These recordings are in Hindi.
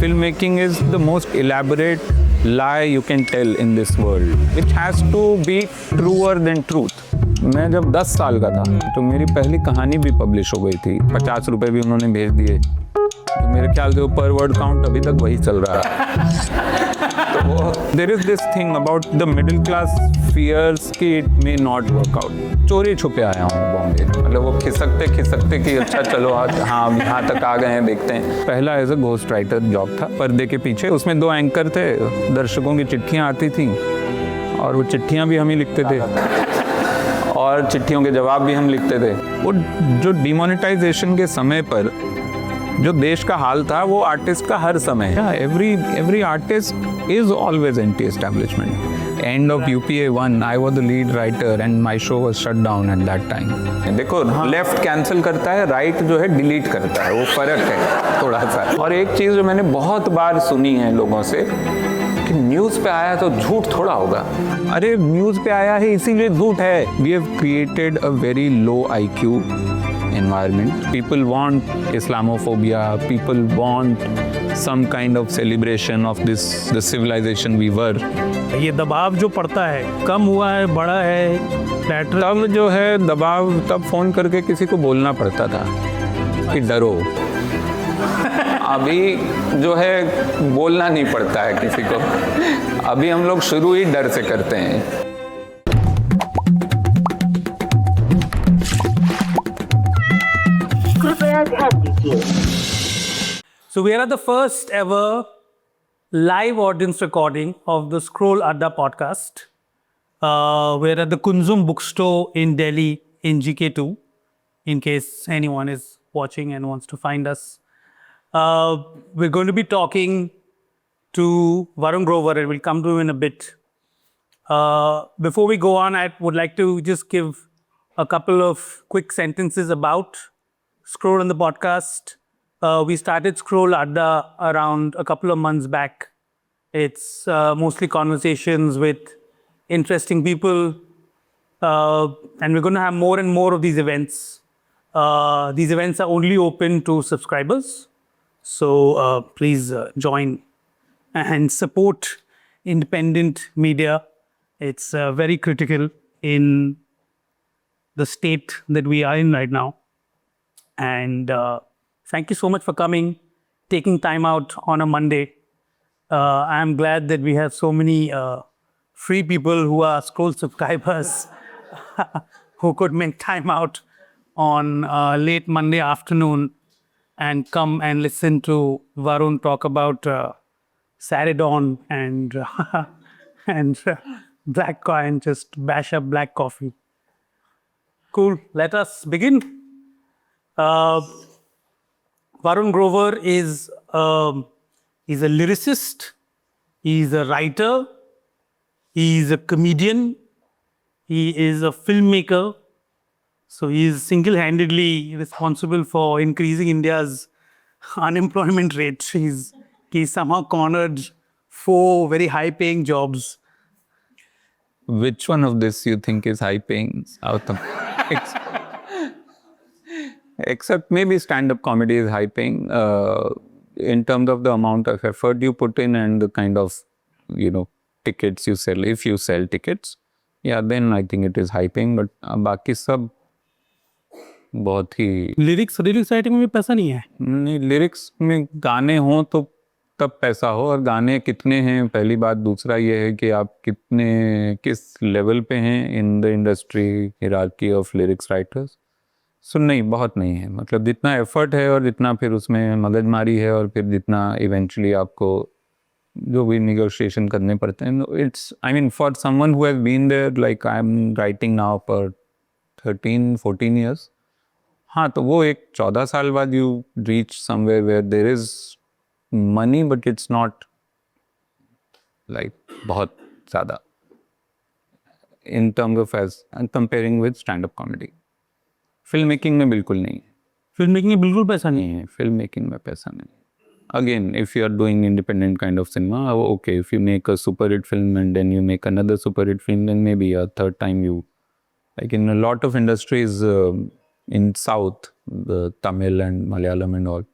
filmmaking is the most elaborate lie you can tell in this world, which has to be truer than truth. मैं जब 10 साल का था तो मेरी पहली कहानी भी पब्लिश हो गई थी, 50 रुपए भी उन्होंने भेज दिए, तो मेरे ख्याल से पर वर्ड काउंट अभी तक वही चल रहा है। तो there is this thing about the middle class fears कि it may not work out. चोरी छुपे आया हूँ बॉम्बे, मतलब वो खिसकते कि अच्छा चलो आज हाँ यहाँ तक आ गए हैं, देखते हैं। पहला as a ghost writer job था पर्दे के पीछे, उसमें 2 एंकर थे, दर्शकों की चिट्ठियाँ आती थी और वो चिट्ठियाँ भी हम ही लिखते थे और चिट्ठियों के जवाब भी हम लिखते थे। वो जो डिमोनेटाइजेशन के समय पर जो देश का हाल था वो आर्टिस्ट का हर समय, every artist is always anti establishment. End of UPA 1 I was the lead writer and my show was shut down at that time. देखो लेफ्ट कैंसिल करता है, राइट जो है डिलीट करता है, वो फर्क है थोड़ा सा। और एक चीज़ जो मैंने बहुत बार सुनी है लोगों से कि न्यूज़ पे आया तो झूठ थोड़ा होगा। अरे न्यूज़ पे आया है इसीलिए झूठ है। We have created a very low IQ environment. People want Islamophobia. People want some kind of celebration of the civilization we were. ये दबाव जो पड़ता है कम हुआ है, बड़ा है, तब जो है दबाव, तब फोन करके किसी को बोलना पड़ता था कि डरो। अभी जो है बोलना नहीं पड़ता है किसी को, अभी हम लोग शुरू ही डर से करते हैं। So we are at the first ever live audience recording of the Scroll Adda podcast. We're at the Kunzum bookstore in Delhi in GK2, in case anyone is watching and wants to find us. We're going to be talking to Varun Grover, and we'll come to him in a bit. Before we go on, I would like to just give a couple of quick sentences about Scroll and the podcast. We started Scroll Adda around a couple of months back. It's mostly conversations with interesting people, and we're going to have more and more of these events. These events are only open to subscribers, so please join and support independent media. It's very critical in the state that we are in right now. And thank you so much for coming, taking time out on a Monday. I'm glad that we have so many free people who are Scroll subscribers who could make time out on late Monday afternoon and come and listen to Varun talk about Saridon and and black coffee and just bash up black coffee. Cool. Let us begin. Varun Grover is he's a lyricist, he's a writer, he's a comedian, he is a filmmaker. So he is single-handedly responsible for increasing India's unemployment rate. He somehow cornered 4 very high-paying jobs. Which one of this you think is high paying out of except maybe stand-up comedy is high paying in terms of the amount of effort you put in and the kind of tickets you sell. If you sell tickets, yeah, then I think it is high paying. But बाकी सब बहुत ही लिरिक्स राइटिंग में भी पैसा नहीं है। नहीं, लिरिक्स में गाने हों तो तब पैसा हो, और गाने कितने हैं पहली बात। दूसरा ये है कि आप किस लेवल पे हैं in the industry hierarchy of lyrics writers. So नहीं, बहुत नहीं है। मतलब जितना एफर्ट है और जितना फिर उसमें मगजमारी है और फिर जितना इवेंचुअली आपको जो भी निगोशिएशन करने पड़ते हैं, it's I mean for someone who has been there, like I am writing now for 13-14 years. हाँ, तो वो एक 14 साल बाद you reach somewhere where there is money, but it's not like बहुत ज़्यादा in terms of as comparing with stand up comedy. Film making में बिल्कुल नहीं है। फिल्म मेकिंग में बिल्कुल पैसा नहीं है। फिल्म मेकिंग में पैसा नहीं। Again, if you are doing independent kind of cinema, okay, if you make a super hit film and then you make another super hit film, then maybe a third time you, like in a lot of industries in South, the Tamil and Malayalam and all,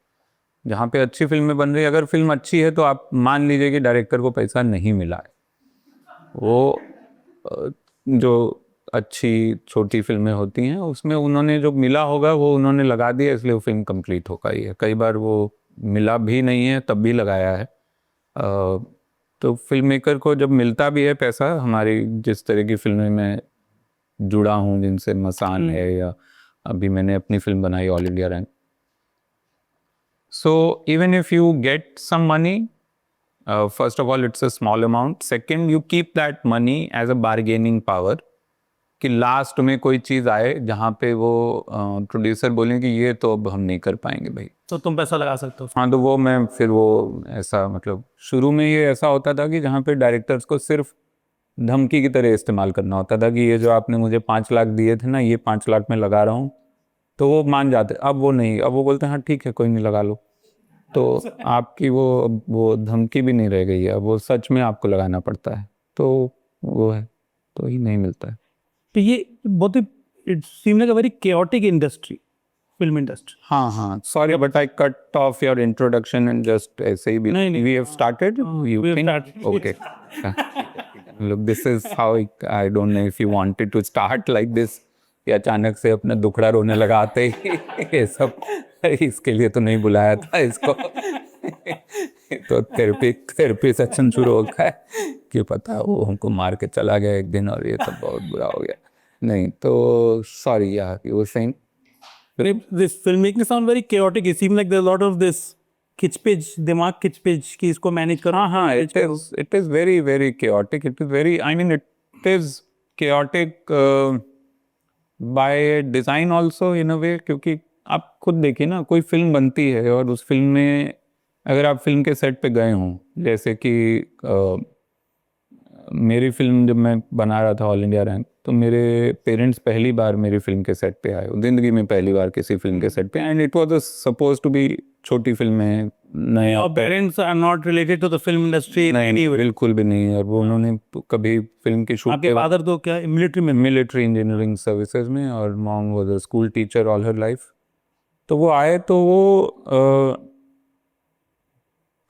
जहाँ पे अच्छी फिल्में बन रही है, अगर फिल्म अच्छी है तो आप मान लीजिए कि डायरेक्टर को पैसा नहीं मिला है। वो जो अच्छी छोटी फिल्में होती हैं उसमें उन्होंने जो मिला होगा वो उन्होंने लगा दिया, इसलिए वो फिल्म कंप्लीट हो पाई है। कई बार वो मिला भी नहीं है तब भी लगाया है। तो फिल्म मेकर को जब मिलता भी है पैसा, हमारी जिस तरह की फिल्में में जुड़ा हूँ जिनसे मसान है, या अभी मैंने अपनी फिल्म बनाई all India rank, so even if you get some money, first of all it's a small amount, second you keep that money as a bargaining power कि लास्ट में कोई चीज़ आए जहाँ पे वो प्रोड्यूसर बोलें कि ये तो अब हम नहीं कर पाएंगे भाई, तो तुम पैसा लगा सकते हो। हाँ तो वो मैं फिर वो ऐसा, मतलब शुरू में ये ऐसा होता था कि जहाँ पे डायरेक्टर्स को सिर्फ धमकी की तरह इस्तेमाल करना होता था कि ये जो आपने मुझे 5 लाख दिए थे ना, ये 5 लाख में लगा रहा हूँ, तो वो मान जाते। अब वो नहीं, अब वो बोलते हैं हाँ ठीक है कोई नहीं लगा लो। तो आपकी वो धमकी भी नहीं रह गई है, अब वो सच में आपको लगाना पड़ता है, तो वो है, तो ही नहीं मिलता है। तो ये बहुत ही it seem like a very chaotic industry, film industry. हाँ, sorry but I cut off your introduction and just ऐसे ही भी नहीं। We have started, you We have think started. Okay. Look this is how I don't know if you wanted to start like this, कि अचानक से अपना दुखड़ा रोने लगा आते ही ये सब, इसके लिए तो नहीं बुलाया था इसको। तो थेरेपी सेक्शन शुरू होता है कि पता वो हमको मार के चला गया एक दिन और ये सब बहुत बुरा हो गया। नहीं तो सॉरी यार, you were saying This filmmaking sound very chaotic. It seems like there's a lot of this खिचपिच, दिमाग खिचपिच कि इसको मैनेज करो। हाँ, it is very very chaotic. It is very, I mean it is chaotic by design also in a way, क्योंकि आप खुद देखिए ना, कोई फिल्म बनती है और उस फिल्म में अगर आप फिल्म के सेट पे गए हों, जैसे कि मेरी फिल्म जब मैं बना रहा था ऑल इंडिया रैंक, तो मेरे पेरेंट्स पहली बार मेरी फिल्म के सेट पे आए, जिंदगी में पहली बार किसी फिल्म के सेट पे, and it was suppose to be छोटी फिल्म है, नया। Your parents are not related to the film industry in any way. बिल्कुल भी नहीं, और वो उन्होंने कभी फिल्म की शूट आपके फादर तो क्या मिलिट्री में? मिलिट्री इंजीनियरिंग सर्विसेज में, और mom was a school teacher all her life. तो वो आए तो वो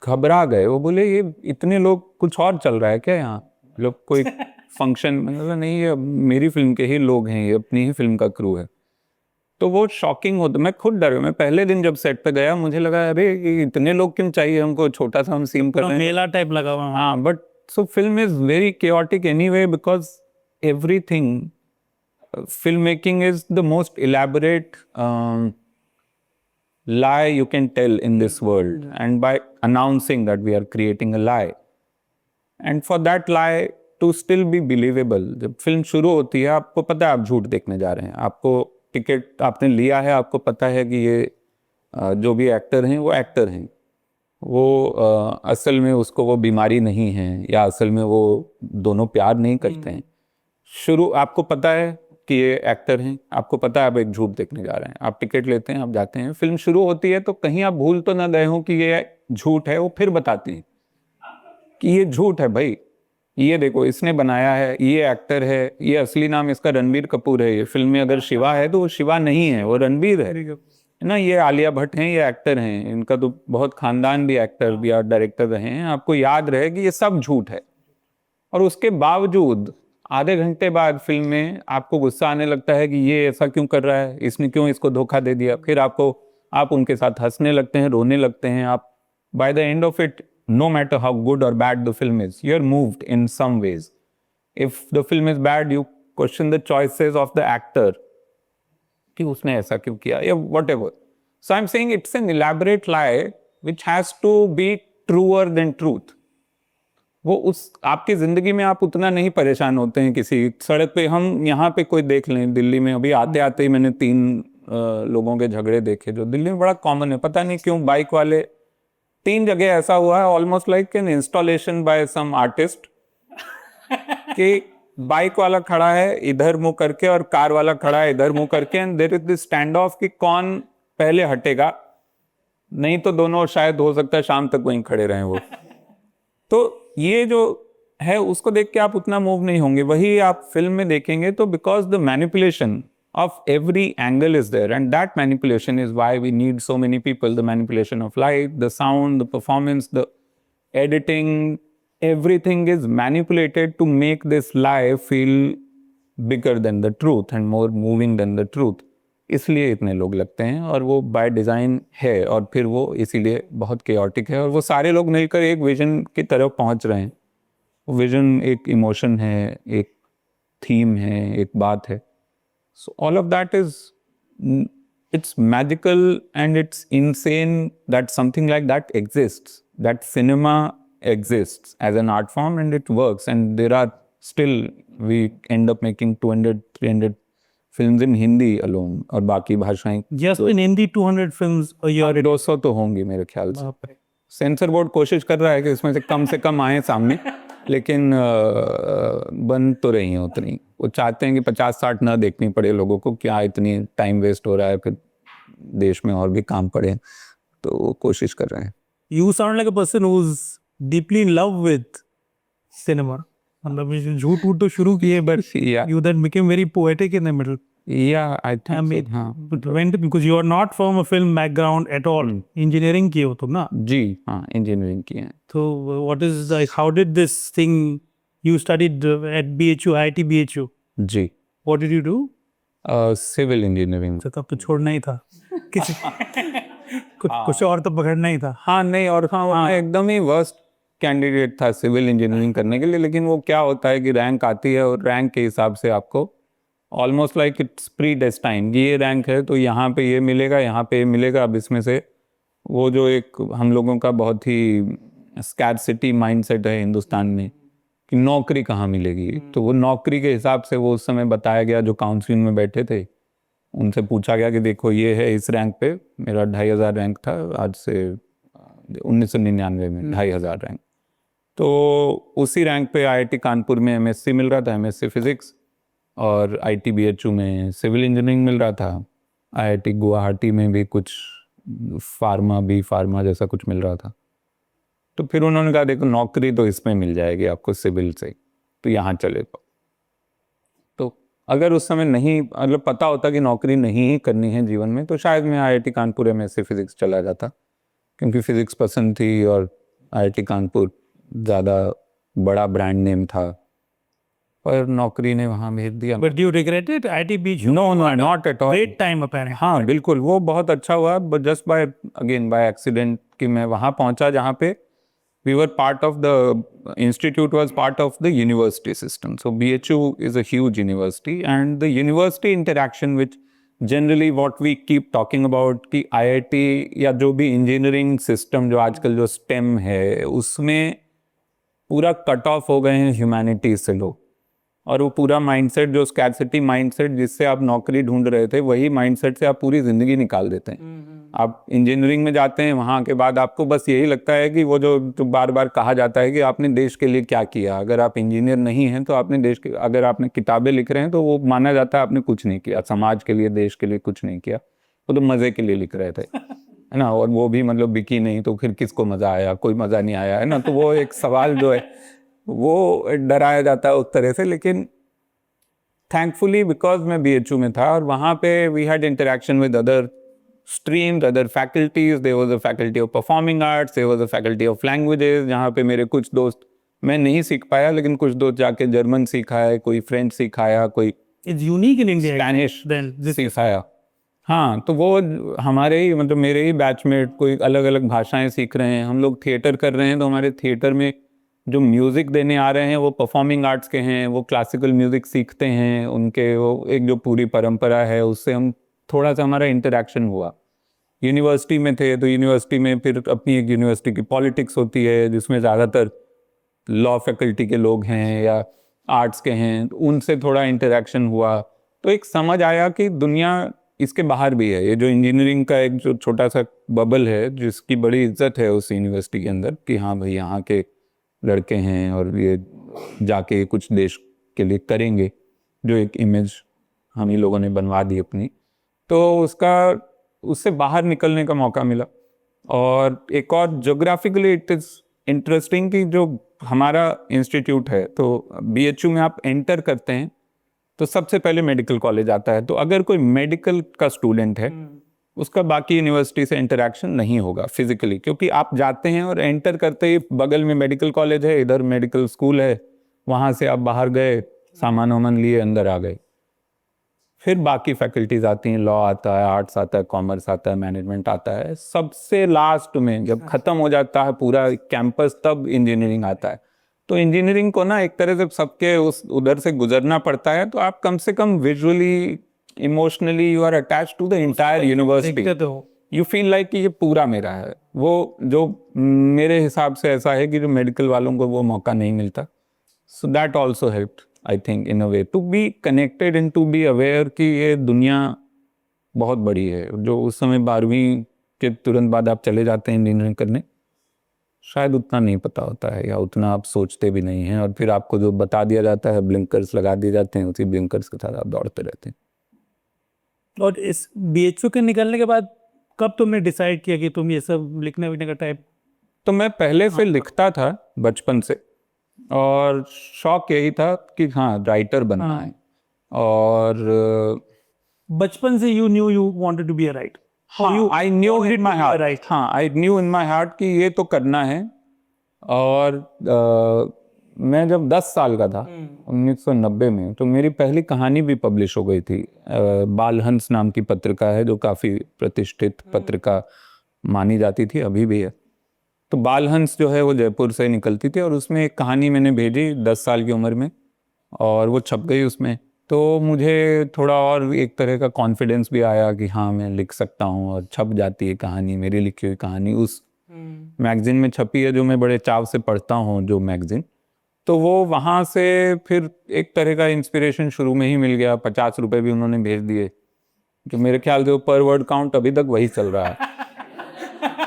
घबरा गए, वो बोले ये इतने लोग, कुछ और चल रहा है क्या यहाँ, लोग कोई फंक्शन, मतलब नहीं ये मेरी फिल्म के ही लोग हैं, ये अपनी ही फिल्म का क्रू है। तो वो शॉकिंग होता, मैं खुद डर गया। मैं पहले दिन जब सेट पे गया मुझे लगा अरे ये इतने लोग क्यों चाहिए हमको, छोटा सा हम सीन कर रहे हैं, मेला टाइप लगा हुआ। हाँ। But so film is very chaotic anyway because everything, filmmaking is the most elaborate lie you can tell in this world, and by announcing that we are creating a lie, and for that lie to still be believable, जब फिल्म शुरू होती है आपको पता है आप झूठ देखने जा रहे हैं, आपको टिकट आपने लिया है, आपको पता है कि ये जो भी एक्टर हैं वो एक्टर हैं, वो असल में उसको वो बीमारी नहीं है, या असल में वो दोनों प्यार नहीं करते हैं। शुरू आपको पता है कि ये एक्टर हैं, आपको पता है आप एक झूठ देखने जा रहे हैं, आप टिकट लेते हैं, आप जाते हैं, फिल्म शुरू होती है तो कहीं आप भूल तो ना गए हो कि ये झूठ है, वो फिर बताते हैं कि ये झूठ है भाई, ये देखो इसने बनाया है, ये एक्टर है, ये असली नाम इसका रणबीर कपूर है, ये फिल्म में अगर शिवा है तो वो शिवा नहीं है, वो रणबीर है ना, ये आलिया भट्ट हैं, ये एक्टर हैं, इनका तो बहुत खानदान भी एक्टर भी और डायरेक्टर रहे हैं, आपको याद रहे कि ये सब झूठ है। और उसके बावजूद आधे घंटे बाद फिल्म में आपको गुस्सा आने लगता है कि ये ऐसा क्यों कर रहा है, इसने क्यों इसको धोखा दे दिया, फिर आप उनके साथ हंसने लगते हैं, रोने लगते हैं आप। By the end of it, no matter how good or bad the film is, you're moved in some ways. If the film is bad, you question the choices of the actor, कि उसने ऐसा क्यों किया, या whatever. So I'm saying it's an elaborate lie which has to be truer than truth. वो उस आपकी जिंदगी में आप उतना नहीं परेशान होते हैं किसी सड़क पे, हम यहाँ पे कोई देख लें, दिल्ली में अभी आते आते ही मैंने 3 लोगों के झगड़े देखे, जो दिल्ली में बड़ा कॉमन है, पता नहीं क्यों बाइक वाले 3 जगह ऐसा हुआ है, almost like an installation by some artist, कि बाइक वाला खड़ा है इधर मुंह करके और कार वाला खड़ा है इधर मुंह करके, and there is this stand off कि कौन पहले हटेगा, नहीं तो दोनों शायद हो सकता है शाम तक वहीं खड़े रहें वो। तो ये जो है उसको देख के आप उतना मूव नहीं होंगे, वही आप फिल्म में देखेंगे तो because the manipulation of every angle is there, and that manipulation is why we need so many people. The manipulation of light, the sound, the performance, the editing, everything is manipulated to make this lie feel bigger than the truth and more moving than the truth. इसलिए इतने लोग लगते हैं, और वो बाय डिज़ाइन है, और फिर वो इसीलिए बहुत केओटिक है, और वो सारे लोग मिलकर एक विजन की तरफ पहुंच रहे हैं. विजन एक इमोशन है, एक थीम है, एक बात है. So all of that is, it's magical and it's insane that something like that exists, that cinema exists as an art form and it works, and there are still, we end up making 200-300 films in Hindi alone, और बाकी भाषाएं Just in Hindi, 200 films a year. 200 तो होंगी मेरे ख्याल से. सेंसर बोर्ड कोशिश कर रहा है कि इसमें से कम आए सामने, लेकिन बन तो रही हैं उतनी. वो चाहते हैं कि 50-60 ना देखनी पड़े लोगों को, क्या इतनी टाइम वेस्ट हो रहा है, फिर देश में और भी काम पड़े, तो वो कोशिश कर रहे हैं. You sound like a person who's deeply in love with cinema. मतलब झूठ वूठ तो शुरू किए, but Yeah. you then became very poetic in the middle. Yeah, I think I mean, so, हाँ. but when, because you are not from a film background at all. Engineering किए हो तुम ना? जी हाँ, इंजीनियरिंग की है. So what is like, how did this thing, you studied at BHU, IIT BHU. जी. What did you do? Civil engineering. तो तब तो छोड़ना ही था. किसी कुछ और तो पकड़ना ही था. हाँ नहीं, और हाँ एकदम ही वर्स्ट कैंडिडेट था सिविल इंजीनियरिंग करने के लिए. लेकिन वो क्या होता है कि रैंक आती है, और रैंक के हिसाब से आपको almost like it's pre destined, ये रैंक है तो यहाँ पे ये मिलेगा, यहाँ पे ये मिलेगा. अब इसमें से वो जो एक हम लोगों का बहुत ही स्कैरसिटी माइंडसेट है हिंदुस्तान में कि नौकरी कहाँ मिलेगी, तो वो नौकरी के हिसाब से वो उस समय बताया गया. जो काउंसिलिंग में बैठे थे उनसे पूछा गया कि देखो ये है इस रैंक पे, मेरा 2500 रैंक था आज से 1999 में 2500 रैंक. तो उसी रैंक पे आईआईटी कानपुर में एमएससी मिल रहा था, एमएससी फिजिक्स, और आईटी बीएचयू में सिविल इंजीनियरिंग मिल रहा था. आईआईटी गुवाहाटी में भी कुछ फार्मा जैसा कुछ मिल रहा था. तो फिर उन्होंने कहा देखो नौकरी तो इसमें मिल जाएगी आपको सिविल से, तो यहाँ चले जाओ. तो अगर उस समय नहीं, मतलब पता होता कि नौकरी नहीं ही करनी है जीवन में, तो शायद मैं आईआईटी कानपुर एमएससी फिजिक्स चला जाता, क्योंकि फिजिक्स पसंद थी और आईआईटी कानपुर ज़्यादा बड़ा ब्रांड नेम था, पर नौकरी ने वहाँ भेज दिया. But you regret it? IIT BHU? No, not at all. Great time apparently. हाँ बिल्कुल, वो बहुत अच्छा हुआ, बट जस्ट बाय एक्सीडेंट कि मैं वहाँ पहुँचा जहाँ पे we were part of the institute was part of the university system. So BHU is a huge university, and the university interaction, which generally what we keep talking about कि IIT या जो भी इंजीनियरिंग सिस्टम जो आजकल जो STEM है, उसमें पूरा कट ऑफ हो गए हैं ह्यूमैनिटीज से लोग. और वो पूरा माइंडसेट जो स्कैरसिटी माइंडसेट जिससे आप नौकरी ढूंढ रहे थे, वही माइंडसेट से आप पूरी ज़िंदगी निकाल देते हैं. आप इंजीनियरिंग में जाते हैं, वहाँ के बाद आपको बस यही लगता है कि वो जो बार बार कहा जाता है कि आपने देश के लिए क्या किया. अगर आप इंजीनियर नहीं हैं तो आपने देश के, अगर आपने किताबें लिख रहे हैं तो वो माना जाता है आपने कुछ नहीं किया, समाज के लिए, देश के लिए कुछ नहीं किया. वो तो मज़े के लिए लिख रहे थे, है ना, और वो भी मतलब बिकी नहीं, तो फिर किसको मज़ा आया? कोई मज़ा नहीं आया, है ना. तो वो एक सवाल जो है वो डराया जाता है उस तरह से. लेकिन थैंकफुली बिकॉज मैं BHU में था, और वहाँ पे we had interaction with other streams, other faculties. There was a faculty of performing arts, there was a faculty of languages, जहाँ पे मेरे कुछ दोस्त, मैं नहीं सीख पाया, लेकिन कुछ दोस्त जाके जर्मन सीखाया, कोई फ्रेंच सिखाया, कोई It's unique in India. Spanish Then this सिखाया. हाँ, तो वो हमारे ही, मतलब मेरे ही बैचमेट कोई अलग अलग भाषाएं सीख रहे हैं. हम लोग थिएटर कर रहे हैं, तो हमारे थिएटर में जो म्यूज़िक देने आ रहे हैं वो परफॉर्मिंग आर्ट्स के हैं, वो क्लासिकल म्यूज़िक सीखते हैं. उनके वो एक जो पूरी परंपरा है, उससे हम थोड़ा सा हमारा इंटरेक्शन हुआ. यूनिवर्सिटी में थे तो यूनिवर्सिटी में फिर अपनी एक यूनिवर्सिटी की पॉलिटिक्स होती है, जिसमें ज़्यादातर लॉ फैकल्टी के लोग हैं या आर्ट्स के हैं, तो उनसे थोड़ा इंटरेक्शन हुआ. तो एक समझ आया कि दुनिया इसके बाहर भी है. ये जो इंजीनियरिंग का एक जो छोटा सा बबल है, जिसकी बड़ी इज्जत है उस यूनिवर्सिटी के अंदर, कि हाँ भाई यहाँ के लड़के हैं और ये जाके कुछ देश के लिए करेंगे, जो एक इमेज हम ही लोगों ने बनवा दी अपनी. तो उससे बाहर निकलने का मौका मिला. और एक और जोग्राफिकली इट इज़ इंटरेस्टिंग कि जो हमारा इंस्टीट्यूट है, तो BHU में आप एंटर करते हैं तो सबसे पहले मेडिकल कॉलेज आता है। तो अगर कोई मेडिकल का स्टूडेंट है उसका बाकी यूनिवर्सिटी से इंटरेक्शन नहीं होगा फिजिकली, क्योंकि आप जाते हैं और एंटर करते ही बगल में मेडिकल कॉलेज है, इधर मेडिकल स्कूल है, वहाँ से आप बाहर गए, सामान वामान लिए अंदर आ गए। फिर बाकी फैकल्टीज आती हैं, लॉ आता है, आर्ट्स आता है, कॉमर्स आता है, मैनेजमेंट आता है। सबसे लास्ट में जब खत्म हो जाता है पूरा कैंपस तब इंजीनियरिंग आता है। तो इंजीनियरिंग को ना एक तरह से सबके उस उधर से गुजरना पड़ता है, तो आप कम से कम visually emotionally you are attach to the entire university. You feel like कि ये पूरा मेरा है। वो जो मेरे हिसाब से ऐसा है कि जो मेडिकल वालों को वो मौका नहीं मिलता। So that also helped I think in a way to be connected and to be aware कि ये दुनिया बहुत बड़ी है। जो उस समय 12वीं के तुरंत बाद आप चले जाते हैं इंजीनियरिंग करने, शायद उतना नहीं पता होता है या उतना आप सोचते भी नहीं हैं। और फिर आपको जो बता दिया जाता है, ब्लिंकर्स लगा दिए जाते हैं, उसी ब्लिंकर्स के साथ आप दौड़ते रहते हैं। और इस BHU के निकलने के बाद कब तुमने डिसाइड किया कि तुम ये सब लिखने विखने का टाइप? तो मैं पहले से लिखता था बचपन से, और शौक यही था कि हाँ राइटर बनना है। और बचपन से you knew you wanted to be a writer? I knew in my heart, हाँ I knew in my heart कि ये तो करना है। और मैं जब 10 साल का था 1990 में, तो मेरी पहली कहानी भी पब्लिश हो गई थी। बालहंस नाम की पत्रिका है जो काफ़ी प्रतिष्ठित पत्रिका मानी जाती थी, अभी भी है। तो बालहंस जो है वो जयपुर से निकलती थी, और उसमें एक कहानी मैंने भेजी 10 साल की उम्र में, और वो छप गई उसमें। तो मुझे थोड़ा और एक तरह का कॉन्फिडेंस भी आया कि हाँ मैं लिख सकता हूँ, और छप जाती है कहानी, मेरी लिखी हुई कहानी उस मैगजीन में छपी है जो मैं बड़े चाव से पढ़ता हूँ, जो मैगजीन। तो वो वहाँ से फिर एक तरह का इंस्पिरेशन शुरू में ही मिल गया। 50 रुपये भी उन्होंने भेज दिए, जो मेरे ख्याल से पर वर्ड काउंट अभी तक वही चल रहा है।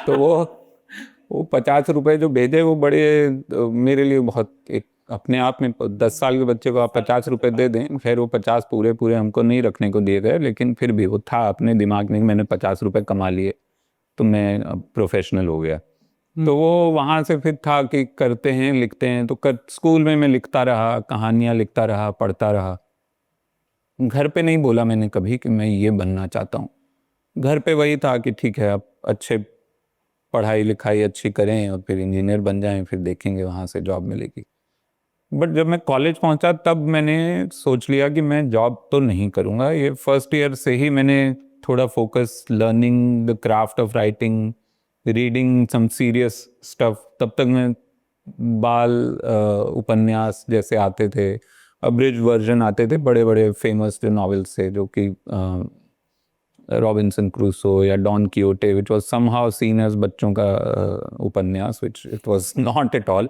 तो वो 50 रुपये जो भेजे वो बड़े मेरे लिए बहुत एक अपने आप में, 10 साल के बच्चे को आप 50 रुपये दे दें, खैर वो 50 पूरे पूरे हमको नहीं रखने को दिए गए, लेकिन फिर भी वो था अपने दिमाग में, मैंने 50 रुपये कमा लिए तो मैं अब प्रोफेशनल हो गया। तो वो वहाँ से फिर था कि करते हैं, लिखते हैं। तो स्कूल में मैं लिखता रहा, कहानियाँ लिखता रहा, पढ़ता रहा। घर पे नहीं बोला मैंने कभी कि मैं ये बनना चाहता हूँ। घर पे वही था कि ठीक है आप अच्छे पढ़ाई लिखाई अच्छी करें और फिर इंजीनियर बन जाएं, फिर देखेंगे वहाँ से जॉब मिलेगी। बट जब मैं कॉलेज पहुँचा तब मैंने सोच लिया कि मैं जॉब तो नहीं करूँगा। ये फर्स्ट ईयर से ही मैंने थोड़ा focus learning the craft of writing, reading some serious stuff. तब तक मैं बाल उपन्यास जैसे आते थे, अब्रिज वर्जन आते थे बड़े बड़े फेमस जो नॉवेल्स थे, जो कि रॉबिन्सन क्रूसो या Don Quixote, which was somehow seen as बच्चों का उपन्यास, which it was not at all.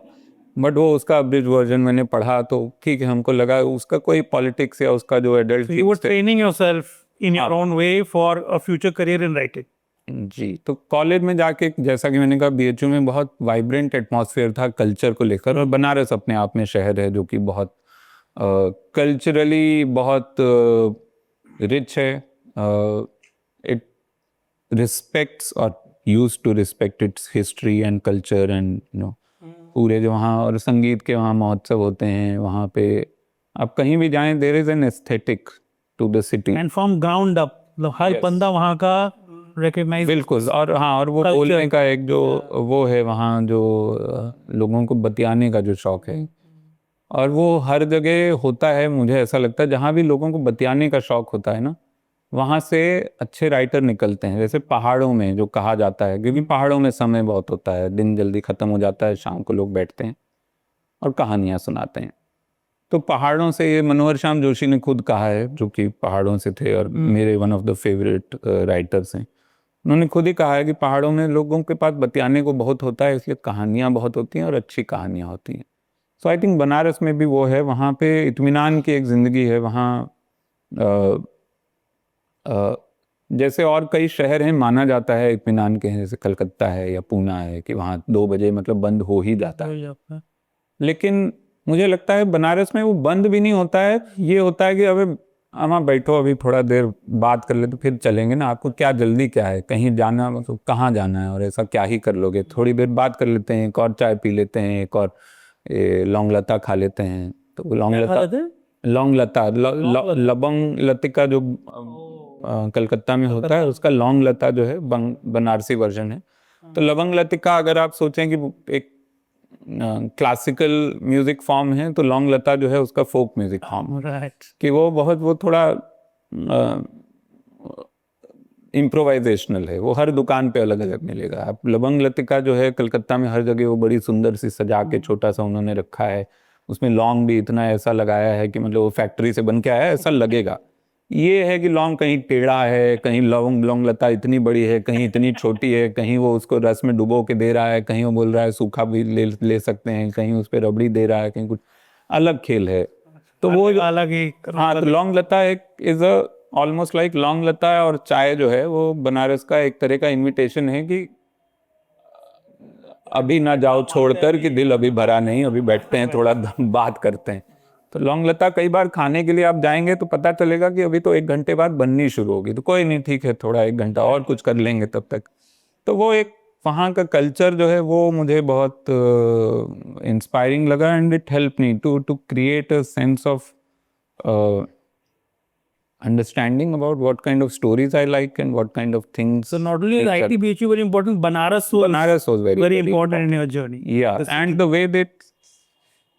But वो उसका अब्रिज वर्जन मैंने पढ़ा तो ठीक है, हमको लगा उसका कोई पॉलिटिक्स या उसका जो adult. You were training yourself in your own way for a future career in writing? जी। तो कॉलेज में जाके जैसा कि मैंने कहा BHU में बहुत वाइब्रेंट एटमॉस्फेयर था कल्चर को लेकर, और बनारस अपने आप में शहर है जो कि बहुत कल्चरली बहुत रिच है। इट रिस्पेक्ट्स और use to respect its history and culture and पूरे जो वहाँ, और संगीत के वहाँ महोत्सव होते हैं, वहाँ पे आप कहीं भी जाएं there is an aesthetic to the city and from ground up, मतलब हर बंदा वहाँ का रिकॉग्नाइज। बिल्कुल। और हाँ, और वो बोलने का एक जो वो है वहाँ, जो लोगों को बतियाने का जो शौक है, और वो हर जगह होता है। मुझे ऐसा लगता है जहाँ भी लोगों को बतियाने का शौक होता है ना, वहाँ से अच्छे राइटर निकलते हैं। जैसे पहाड़ों में जो कहा जाता है, क्योंकि पहाड़ों में समय बहुत होता है, दिन जल्दी ख़त्म हो जाता है, शाम को लोग बैठते हैं और कहानियाँ सुनाते हैं। तो पहाड़ों से, ये मनोहर श्याम जोशी ने खुद कहा है, जो कि पहाड़ों से थे और मेरे one of the favourite writers हैं। उन्होंने खुद ही कहा है कि पहाड़ों में लोगों के पास बतियाने को बहुत होता है, इसलिए कहानियाँ बहुत होती हैं और अच्छी कहानियाँ होती हैं। सो आई थिंक बनारस में भी वो है, वहाँ पे इत्मीनान की एक ज़िंदगी है। वहाँ जैसे और कई शहर हैं माना जाता है इत्मीनान के हैं, जैसे कलकत्ता है या पूना है, कि वहाँ 2 बजे मतलब बंद हो ही जाता है। लेकिन मुझे लगता है बनारस में वो बंद भी नहीं होता है, ये होता है कि अबे अमा बैठो, अभी थोड़ा देर बात कर ले तो फिर चलेंगे ना, आपको क्या जल्दी क्या है, कहीं जाना मतलब कहाँ जाना है, और ऐसा क्या ही कर लोगे, थोड़ी देर बात कर लेते हैं, एक और चाय पी लेते हैं, एक और लौंग लता खा लेते हैं। तो वो लौंग लता लौंग लता लबंग लतिका जो कलकत्ता में होता है, उसका लौंग लता जो है बनारसी वर्जन है। तो लवंग लतिका अगर आप सोचें कि एक क्लासिकल म्यूजिक फॉर्म है, तो लौंग लता जो है उसका फोक म्यूजिक फॉर्म, राइट। कि वो थोड़ा इम्प्रोवाइजेशनल है। वो हर दुकान पे अलग अलग मिलेगा। आप लवंग लतिका जो है कलकत्ता में हर जगह वो बड़ी सुंदर सी सजा के छोटा सा उन्होंने रखा है। उसमें लौंग भी इतना ऐसा लगाया है कि मतलब वो फैक्ट्री से बन के आया है ऐसा लगेगा। ये है कि लौंग कहीं टेढ़ा है, कहीं लौंग लता इतनी बड़ी है, कहीं इतनी छोटी है, कहीं वो उसको रस में डुबो के दे रहा है, कहीं वो बोल रहा है सूखा भी ले सकते हैं, कहीं उस पर रबड़ी दे रहा है, कहीं कुछ अलग खेल है। तो वो अलग ही। हाँ, तो लौंग लता एक इज अ ऑलमोस्ट लाइक लौंग लता और चाय जो है वो बनारस का एक तरह का इनविटेशन है कि अभी ना जाओ छोड़कर कि दिल अभी भरा नहीं, अभी बैठते हैं थोड़ा बात करते हैं। तो लौंग लता कई बार खाने के लिए आप जाएंगे तो पता चलेगा कि अभी तो 1 घंटे बाद बननी शुरू होगी, तो कोई नहीं, ठीक है थोड़ा 1 घंटा और कुछ कर लेंगे तब तक। तो वो एक वहाँ का कल्चर जो है वो मुझे बहुत इंस्पायरिंग लगा, and it help me to create a sense of understanding about what kind of stories I like and what kind of things. So not only is ITBHU very important, Banaras was very important in your journey. Yeah, and the way they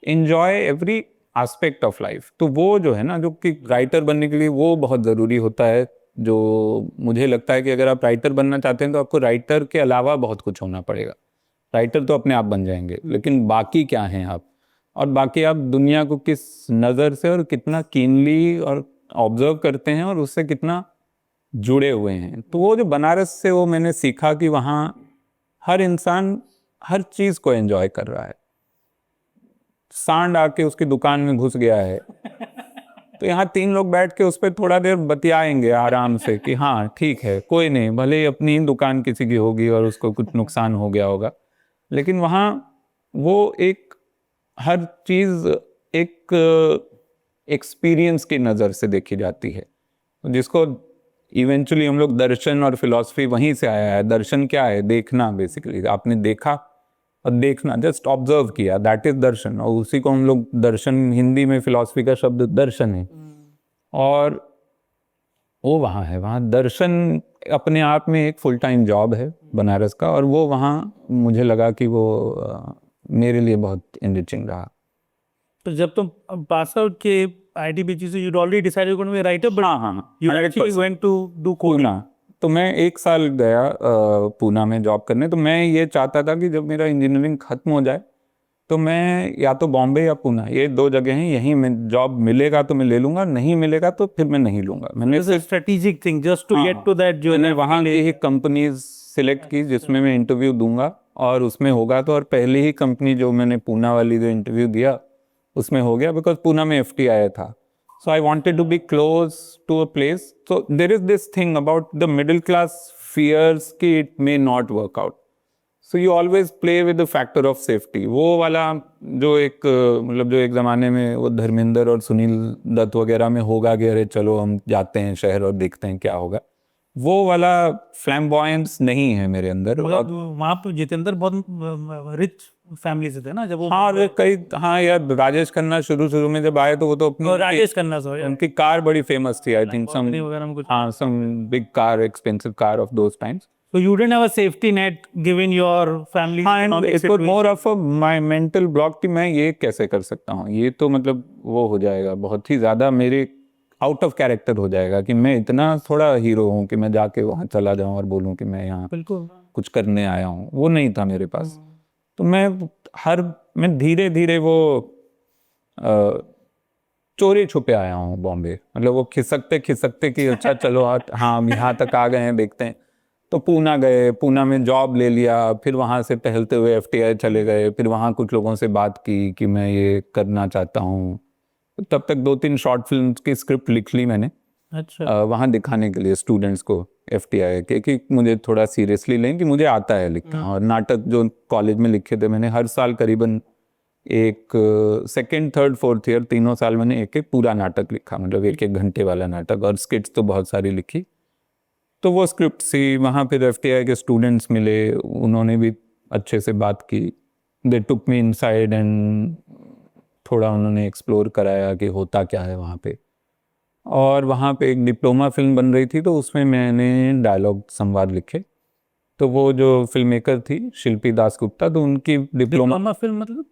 enjoy every aspect of life. तो वो जो है ना, जो कि राइटर बनने के लिए वो बहुत ज़रूरी होता है। जो मुझे लगता है कि अगर आप राइटर बनना चाहते हैं तो आपको राइटर के अलावा बहुत कुछ होना पड़ेगा। राइटर तो अपने आप बन जाएंगे, लेकिन बाकी क्या हैं आप, और बाकी आप दुनिया को किस नज़र से और कितना कीनली और ऑब्जर्व करते हैं और उससे कितना जुड़े हुए हैं। तो वो जो बनारस से वो मैंने सीखा कि वहाँ हर इंसान हर चीज़ को एंजॉय कर रहा है। सांड आके उसकी दुकान में घुस गया है तो यहाँ 3 लोग बैठ के उस पर थोड़ा देर बतियाएंगे आराम से कि हाँ ठीक है, कोई नहीं, भले ही अपनी दुकान किसी की होगी और उसको कुछ नुकसान हो गया होगा, लेकिन वहाँ वो एक हर चीज़ एक एक्सपीरियंस की नज़र से देखी जाती है, जिसको इवेंचुअली हम लोग दर्शन और फिलॉसफी वहीं से आया है। दर्शन क्या है? देखना, बेसिकली आपने देखा और देखना, जस्ट ऑब्जर्व किया, दैट इज दर्शन। और उसी को हम लोग दर्शन, हिंदी में फिलॉसफी का शब्द दर्शन है, और वो वहाँ है। वहाँ दर्शन अपने आप में एक फुल टाइम जॉब है बनारस का, और वो वहाँ मुझे लगा कि वो मेरे लिए बहुत एनरिचिंग रहा। तो जब तुम पास आउट के ITBHU से you'd already decided you're going to be a writer, but हाँ, you actually went to do coding. Poona, तो मैं 1 साल गया पूना में जॉब करने। तो मैं ये चाहता था कि जब मेरा इंजीनियरिंग खत्म हो जाए तो मैं या तो बॉम्बे या पूना, ये 2 जगह हैं, यहीं में जॉब मिलेगा तो मैं ले लूंगा, नहीं मिलेगा तो फिर मैं नहीं लूंगा। मैंने strategic thing just to get to that जो मैंने वहाँ की ही कंपनीज सिलेक्ट की जिसमें मैं इंटरव्यू दूंगा, और उसमें होगा तो, और पहली ही कंपनी जो मैंने पूना वाली जो इंटरव्यू दिया उसमें हो गया, बिकॉज पूना में FT आया था। So I wanted to be close to a place. So there is this thing about the middle class fears कि it may not work out. So you always play with the factor of safety. वो वाला जो एक मतलब जो एक ज़माने में वो धर्मेंद्र और सुनील दत्त वगैरह में होगा कि अरे चलो हम जाते हैं शहर और देखते हैं क्या होगा, वो वाला फ्लैम्बॉयंस नहीं है मेरे अंदर। वहाँ पे जितेंद्र बहुत रिच फैमिली से थे ना जब वो। हाँ यार, राजेश खन्ना शुरू में जब आए तो वो तो अपनी राजेश खन्ना उनकी कार बड़ी फेमस थी, I think some big car, expensive car of those times. So you didn't have a safety net given your family. It was more of a my mental block कि मैं ये कैसे कर सकता हूँ, ये तो मतलब वो हो जाएगा, बहुत ही ज़्यादा मेरे आउट ऑफ कैरेक्टर हो जाएगा कि मैं इतना थोड़ा हीरो हूँ कि मैं जाके वहाँ चला जाऊँ और बोलूँ कि मैं यहाँ बिल्कुल कुछ करने आया हूँ। वो नहीं था मेरे पास। तो मैं धीरे धीरे वो चोरी छुपे आया हूँ बॉम्बे, मतलब वो खिसकते कि अच्छा चलो हाँ हम यहाँ तक आ गए हैं, देखते हैं। तो पूना गए, पूना में जॉब ले लिया, फिर वहाँ से टहलते हुए FTI चले गए, फिर वहाँ कुछ लोगों से बात की कि मैं ये करना चाहता हूँ। तब तक 2-3 शॉर्ट फिल्म की स्क्रिप्ट लिख ली मैंने। अच्छा। वहाँ दिखाने के लिए स्टूडेंट्स को FTI के कि मुझे थोड़ा सीरियसली लें कि मुझे आता है लिखना। और नाटक जो कॉलेज में लिखे थे मैंने, हर साल करीबन एक 2nd, 3rd, 4th ईयर तीनों साल मैंने एक पूरा नाटक लिखा, मतलब 1-1 घंटे वाला नाटक, और स्किट्स तो बहुत सारी लिखी। तो वो स्क्रिप्ट सी, वहाँ फिर FTI के स्टूडेंट्स मिले, उन्होंने भी अच्छे से बात की। दे टुक मी इनसाइड एंड थोड़ा उन्होंने एक्सप्लोर कराया कि होता क्या है वहाँ पे। और वहाँ पे एक डिप्लोमा फिल्म बन रही थी, तो उसमें मैंने डायलॉग संवाद लिखे। तो वो जो फिल्म मेकर थी शिल्पी दासगुप्ता, तो उनकी डिप्लोमा फिल्म मतलब?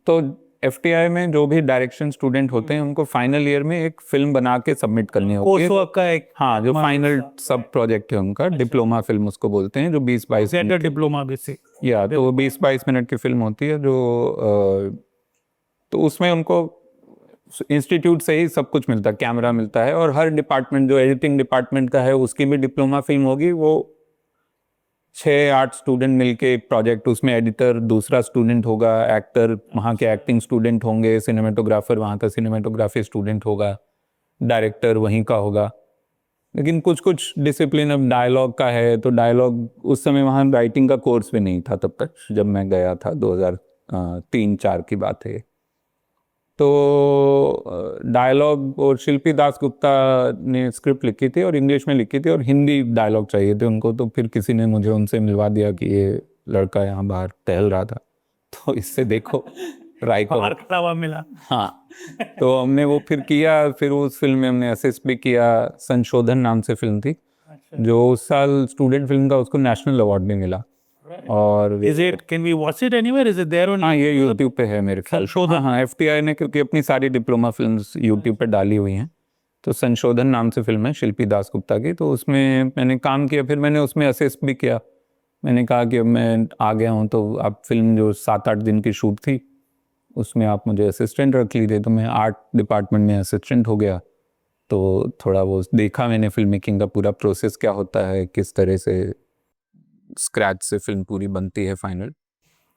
तो एफटीआई में जो भी डायरेक्शन स्टूडेंट होते हैं उनको फाइनल ईयर में एक फिल्म बना के सबमिट करनी होती कोर्स है। वर्क का एक हाँ, जो फाइनल सब प्रोजेक्ट है उनका डिप्लोमा फिल्म उसको बोलते हैं, जो 20-22 मिनट डिप्लोमा बेसिक। या तो 20-22 मिनट की फिल्म होती है जो तो उसमें उनको इंस्टीट्यूट से ही सब कुछ मिलता है, कैमरा मिलता है, और हर डिपार्टमेंट जो एडिटिंग डिपार्टमेंट का है उसकी भी डिप्लोमा फिल्म होगी। वो 6-8 स्टूडेंट मिलके एक प्रोजेक्ट, उसमें एडिटर दूसरा स्टूडेंट होगा, एक्टर वहाँ के एक्टिंग स्टूडेंट होंगे, सिनेमेटोग्राफर वहाँ का सिनेमेटोग्राफी स्टूडेंट होगा, डायरेक्टर वहीं का होगा। लेकिन कुछ कुछ डिसिप्लिन अब डायलॉग का है, तो डायलॉग उस समय वहाँ राइटिंग का कोर्स भी नहीं था तब तक, जब मैं गया था 2003-4 की बात है। तो डायलॉग और शिल्पी दासगुप्ता ने स्क्रिप्ट लिखी थी और इंग्लिश में लिखी थी, और हिंदी डायलॉग चाहिए थे उनको। तो फिर किसी ने मुझे उनसे मिलवा दिया कि ये लड़का यहाँ बाहर टहल रहा था, तो इससे देखो ट्राई करो। मिला। हाँ, तो हमने वो फिर किया। फिर उस फिल्म में हमने असिस्ट भी किया। संशोधन नाम से फिल्म थी, जो उस साल स्टूडेंट फिल्म का, उसको नेशनल अवार्ड भी मिला। और can we watch it anywhere? Is it there on? हाँ, ये यूट्यूब पे है मेरे ख्याल। संशोधन। हाँ, एफटीआई ने क्योंकि अपनी सारी डिप्लोमा फिल्म्स यूट्यूब पे डाली हुई हैं, तो संशोधन नाम से फिल्म है शिल्पी दासगुप्ता की, तो उसमें मैंने काम किया। फिर मैंने उसमें असिस्ट भी किया। मैंने कहा कि अब मैं आ गया हूँ, तो आप फिल्म जो 7-8 दिन की शूट थी उसमें आप मुझे असिस्टेंट रख लीजिए। तो मैं आर्ट डिपार्टमेंट में असिस्टेंट हो गया। तो थोड़ा वो देखा मैंने फिल्म मेकिंग का पूरा प्रोसेस क्या होता है, किस तरह से स्क्रैच से फिल्म पूरी बनती है फाइनल।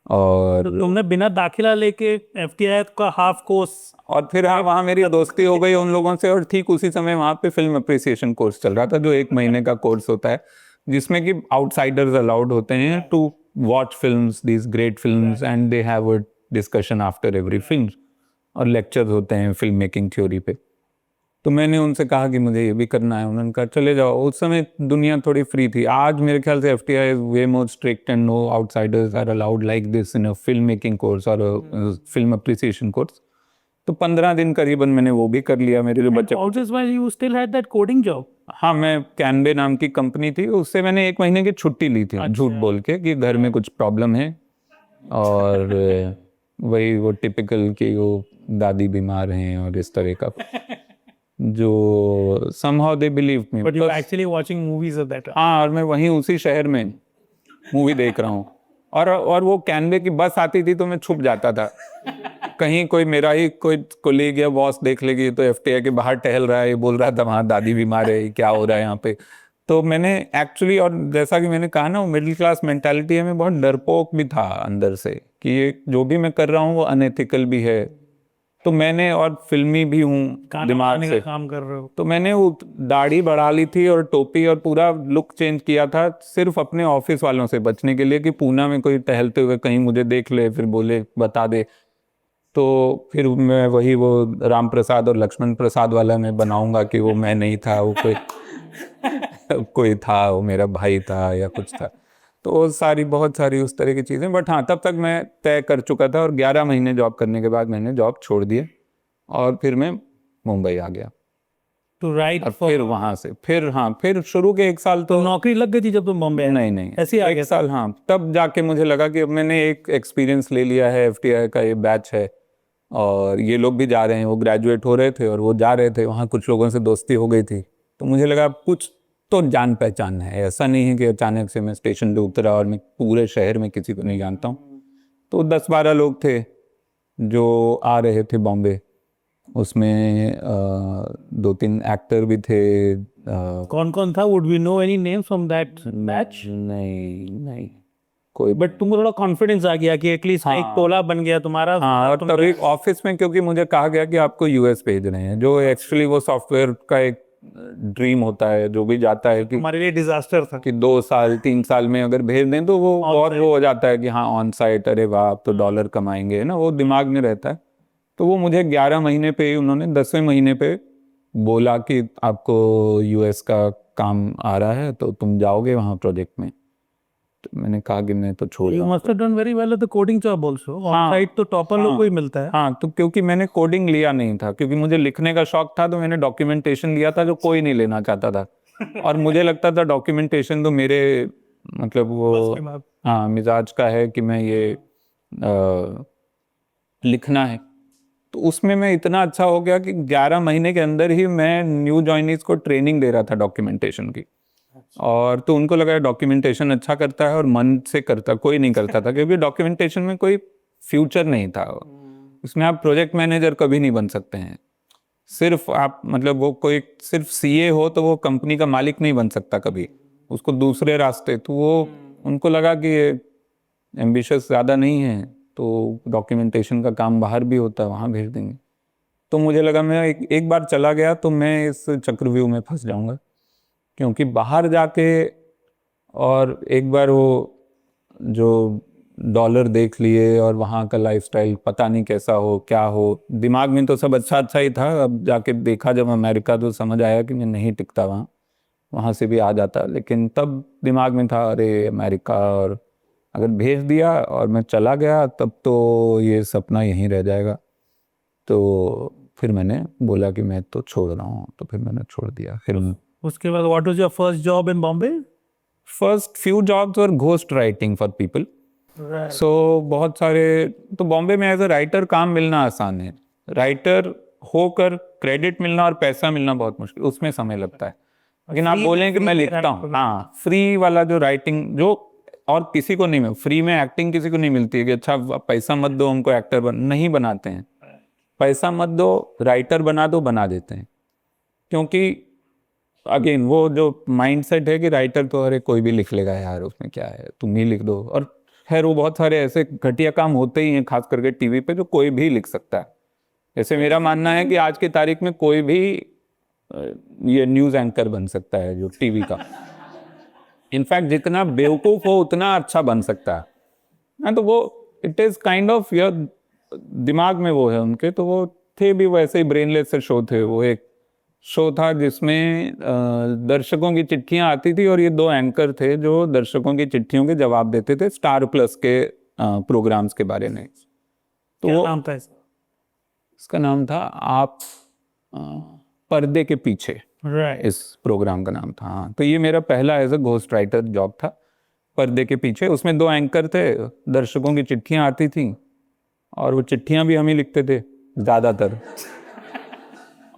और तुमने बिना दाखिला लेके एफटीआई का हाफ कोर्स? और फिर हाँ, वहाँ मेरी दोस्ती हो गई उन लोगों से, और ठीक उसी समय वहाँ पे फिल्म अप्रिसिएशन कोर्स चल रहा था, जो 1 महीने का कोर्स होता है, जिसमें कि आउटसाइडर्स अलाउड होते हैं to watch films, these great films, and they have a discussion after every film, और लेक्चर्स होते हैं फिल्म मेकिंग थ्योरी पे। तो मैंने उनसे कहा कि मुझे ये भी करना है। उन्होंने कहा चले जाओ। उस समय दुनिया थोड़ी फ्री थी। आज मेरे ख्याल से FTI is way more strict and no outsiders are allowed like this in a film making course और फिल्म अप्रिसिएशन कोर्स। तो 15 दिन करीबन मैंने वो भी कर लिया। मेरे जो बच्चे, you still had that coding job? हाँ, मैं कैनवे नाम की कंपनी थी, उससे मैंने 1 महीने की छुट्टी ली थी, झूठ बोल के, कि घर में कुछ प्रॉब्लम है। और वही वो टिपिकल कि वो दादी बीमार हैं और इस तरह का, जो somehow they believe me. But you were actually watching movies at that time. हाँ, और मैं वहीं उसी शहर में मूवी देख रहा हूँ। और वो कैनवे की बस आती थी तो मैं छुप जाता था। कहीं कोई मेरा ही कोई कोलीग या बॉस देख लेगी तो एफटीआई के बाहर टहल रहा है, ये बोल रहा था वहाँ दादी बीमार है, क्या हो रहा है यहाँ पे। तो मैंने एक्चुअली, और जैसा कि मैंने कहा ना, वो मिडिल क्लास मेंटालिटी है, मैं बहुत डरपोक भी था अंदर से कि ये जो भी मैं कर रहा हूँ वो अनएथिकल भी है। तो मैंने, और फिल्मी भी हूँ दिमाग से, काम कर रहे हो तो मैंने वो दाढ़ी बढ़ा ली थी और टोपी और पूरा लुक चेंज किया था, सिर्फ अपने ऑफिस वालों से बचने के लिए, कि पूना में कोई टहलते हुए कहीं मुझे देख ले फिर बोले बता दे। तो फिर मैं वही वो राम प्रसाद और लक्ष्मण प्रसाद वाला मैं बनाऊंगा कि वो मैं नहीं था, वो कोई था, वो मेरा भाई था या कुछ था। तो वो बहुत सारी उस तरह की चीज़ें। बट हाँ, तब तक मैं तय कर चुका था, और 11 महीने जॉब करने के बाद मैंने जॉब छोड़ दिया और फिर मैं मुंबई आ गया। To write. और फिर वहाँ से फिर शुरू के 1 साल तो नौकरी लग गई थी जब तुम बॉम्बे? नहीं, ऐसे ही आ 1 गया साल। हाँ, तब जाके मुझे लगा कि अब मैंने एक एक्सपीरियंस ले लिया है, एफटीआई का ये बैच है और ये लोग भी जा रहे हैं, वो ग्रेजुएट हो रहे थे और वो जा रहे थे, वहाँ कुछ लोगों से दोस्ती हो गई थी। तो मुझे लगा कुछ तो जान पहचान है, ऐसा नहीं है कि अचानक से मैं स्टेशन पे उतरा और मैं पूरे शहर में किसी को नहीं जानता हूँ। तो 10-12 लोग थे जो आ रहे थे बॉम्बे, उसमें 2-3 एक्टर भी थे। कौन कौन था? Would we know any names from that batch? नहीं कोई। बट तुमको थोड़ा कॉन्फिडेंस आ गया कि एटलीस्ट एक टोला बन गया तुम्हारा। हाँ, और तभी ऑफिस में, क्योंकि मुझे कहा गया कि आपको यूएस भेज रहे हैं, जो एक्चुअली वो सॉफ्टवेयर का एक ड्रीम होता है, जो भी जाता है कि हमारे लिए डिजास्टर था कि 2 साल 3 साल में अगर भेज दें तो वो बहुत वो हो जाता है कि हाँ ऑन साइट, अरे वाह आप तो डॉलर कमाएंगे ना, वो दिमाग में रहता है। तो वो मुझे 11 महीने पे ही उन्होंने 10वें महीने पे बोला कि आपको यूएस का काम आ रहा है तो तुम जाओगे वहाँ प्रोजेक्ट में। तो मैंने कहा कि मैं तो छोड़ You रहा हूँ। must have done very well at the coding job also. On site तो टॉपर लोग को ही मिलता है. हाँ, तो क्योंकि मैंने कोडिंग लिया नहीं था, क्योंकि मुझे लिखने का शौक था, तो मैंने डॉक्यूमेंटेशन लिया था जो कोई नहीं लेना चाहता था। और मुझे लगता था डॉक्यूमेंटेशन तो मेरे मतलब वो हाँ मिजाज का है कि मैं ये लिखना है। तो उसमें मैं इतना अच्छा हो गया कि 11 महीने के अंदर ही मैं न्यू जॉइनीज को ट्रेनिंग दे रहा था डॉक्यूमेंटेशन की। और तो उनको लगा डॉक्यूमेंटेशन अच्छा करता है और मन से करता, कोई नहीं करता था क्योंकि डॉक्यूमेंटेशन में कोई फ्यूचर नहीं था। इसमें आप प्रोजेक्ट मैनेजर कभी नहीं बन सकते हैं। सिर्फ आप मतलब वो कोई सिर्फ सीए हो तो वो कंपनी का मालिक नहीं बन सकता कभी, उसको दूसरे रास्ते। तो वो उनको लगा कि ये एम्बिशियस ज़्यादा नहीं है तो डॉक्यूमेंटेशन का काम बाहर भी होता है, वहाँ भेज देंगे। तो मुझे लगा मैं एक बार चला गया तो मैं इस चक्रव्यूह में फंस जाऊंगा, क्योंकि बाहर जाके और एक बार वो जो डॉलर देख लिए और वहाँ का लाइफस्टाइल पता नहीं कैसा हो क्या हो, दिमाग में तो सब अच्छा अच्छा ही था। अब जाके देखा जब अमेरिका तो समझ आया कि मैं नहीं टिकता वहाँ, वहाँ से भी आ जाता। लेकिन तब दिमाग में था अरे अमेरिका, और अगर भेज दिया और मैं चला गया तब तो ये सपना यहीं रह जाएगा। तो फिर मैंने बोला कि मैं तो छोड़ रहा हूँ, तो फिर मैंने छोड़ दिया। फिर उसके बाद what was your first job in Bombay? First few jobs were ghost writing for people. So बहुत सारे, तो बॉम्बे में एज अ राइटर काम मिलना आसान है, राइटर होकर क्रेडिट मिलना और पैसा मिलना बहुत मुश्किल, उसमें समय लगता है। लेकिन आप बोलें कि मैं लिखता हूँ, हाँ फ्री वाला जो राइटिंग जो और किसी को नहीं मिल, फ्री में एक्टिंग किसी को नहीं मिलती है कि अच्छा पैसा मत दो हमको एक्टर नहीं बनाते हैं, पैसा मत दो राइटर बना दो, बना देते हैं। क्योंकि अगेन वो जो माइंडसेट है कि राइटर तो अरे कोई भी लिख लेगा यार, उसमें क्या है, तुम ही लिख दो। और खैर वो बहुत सारे ऐसे घटिया काम होते ही हैं खास करके टीवी पे, जो कोई भी लिख सकता है। जैसे मेरा मानना है कि आज की तारीख में कोई भी ये न्यूज़ एंकर बन सकता है जो टीवी का। इनफैक्ट जितना बेवकूफ़ हो उतना अच्छा बन सकता है ना। तो वो it is kind of your दिमाग में वो है उनके। तो वो थे भी वैसे ही ब्रेनलेस से शो थे। वो एक शो था जिसमें दर्शकों की चिट्ठियां आती थी और ये दो एंकर थे जो दर्शकों की चिट्ठियों के जवाब देते थे स्टार प्लस के प्रोग्राम्स के बारे में। तो क्या वो नाम था इसका? इसका नाम था आप पर्दे के पीछे, Right. इस प्रोग्राम का नाम था। हाँ, तो ये मेरा पहला as a ghost writer job था, पर्दे के पीछे। उसमें दो एंकर थे, दर्शकों की चिट्ठियां आती थी और वो चिट्ठियां भी हम ही लिखते थे ज़्यादातर,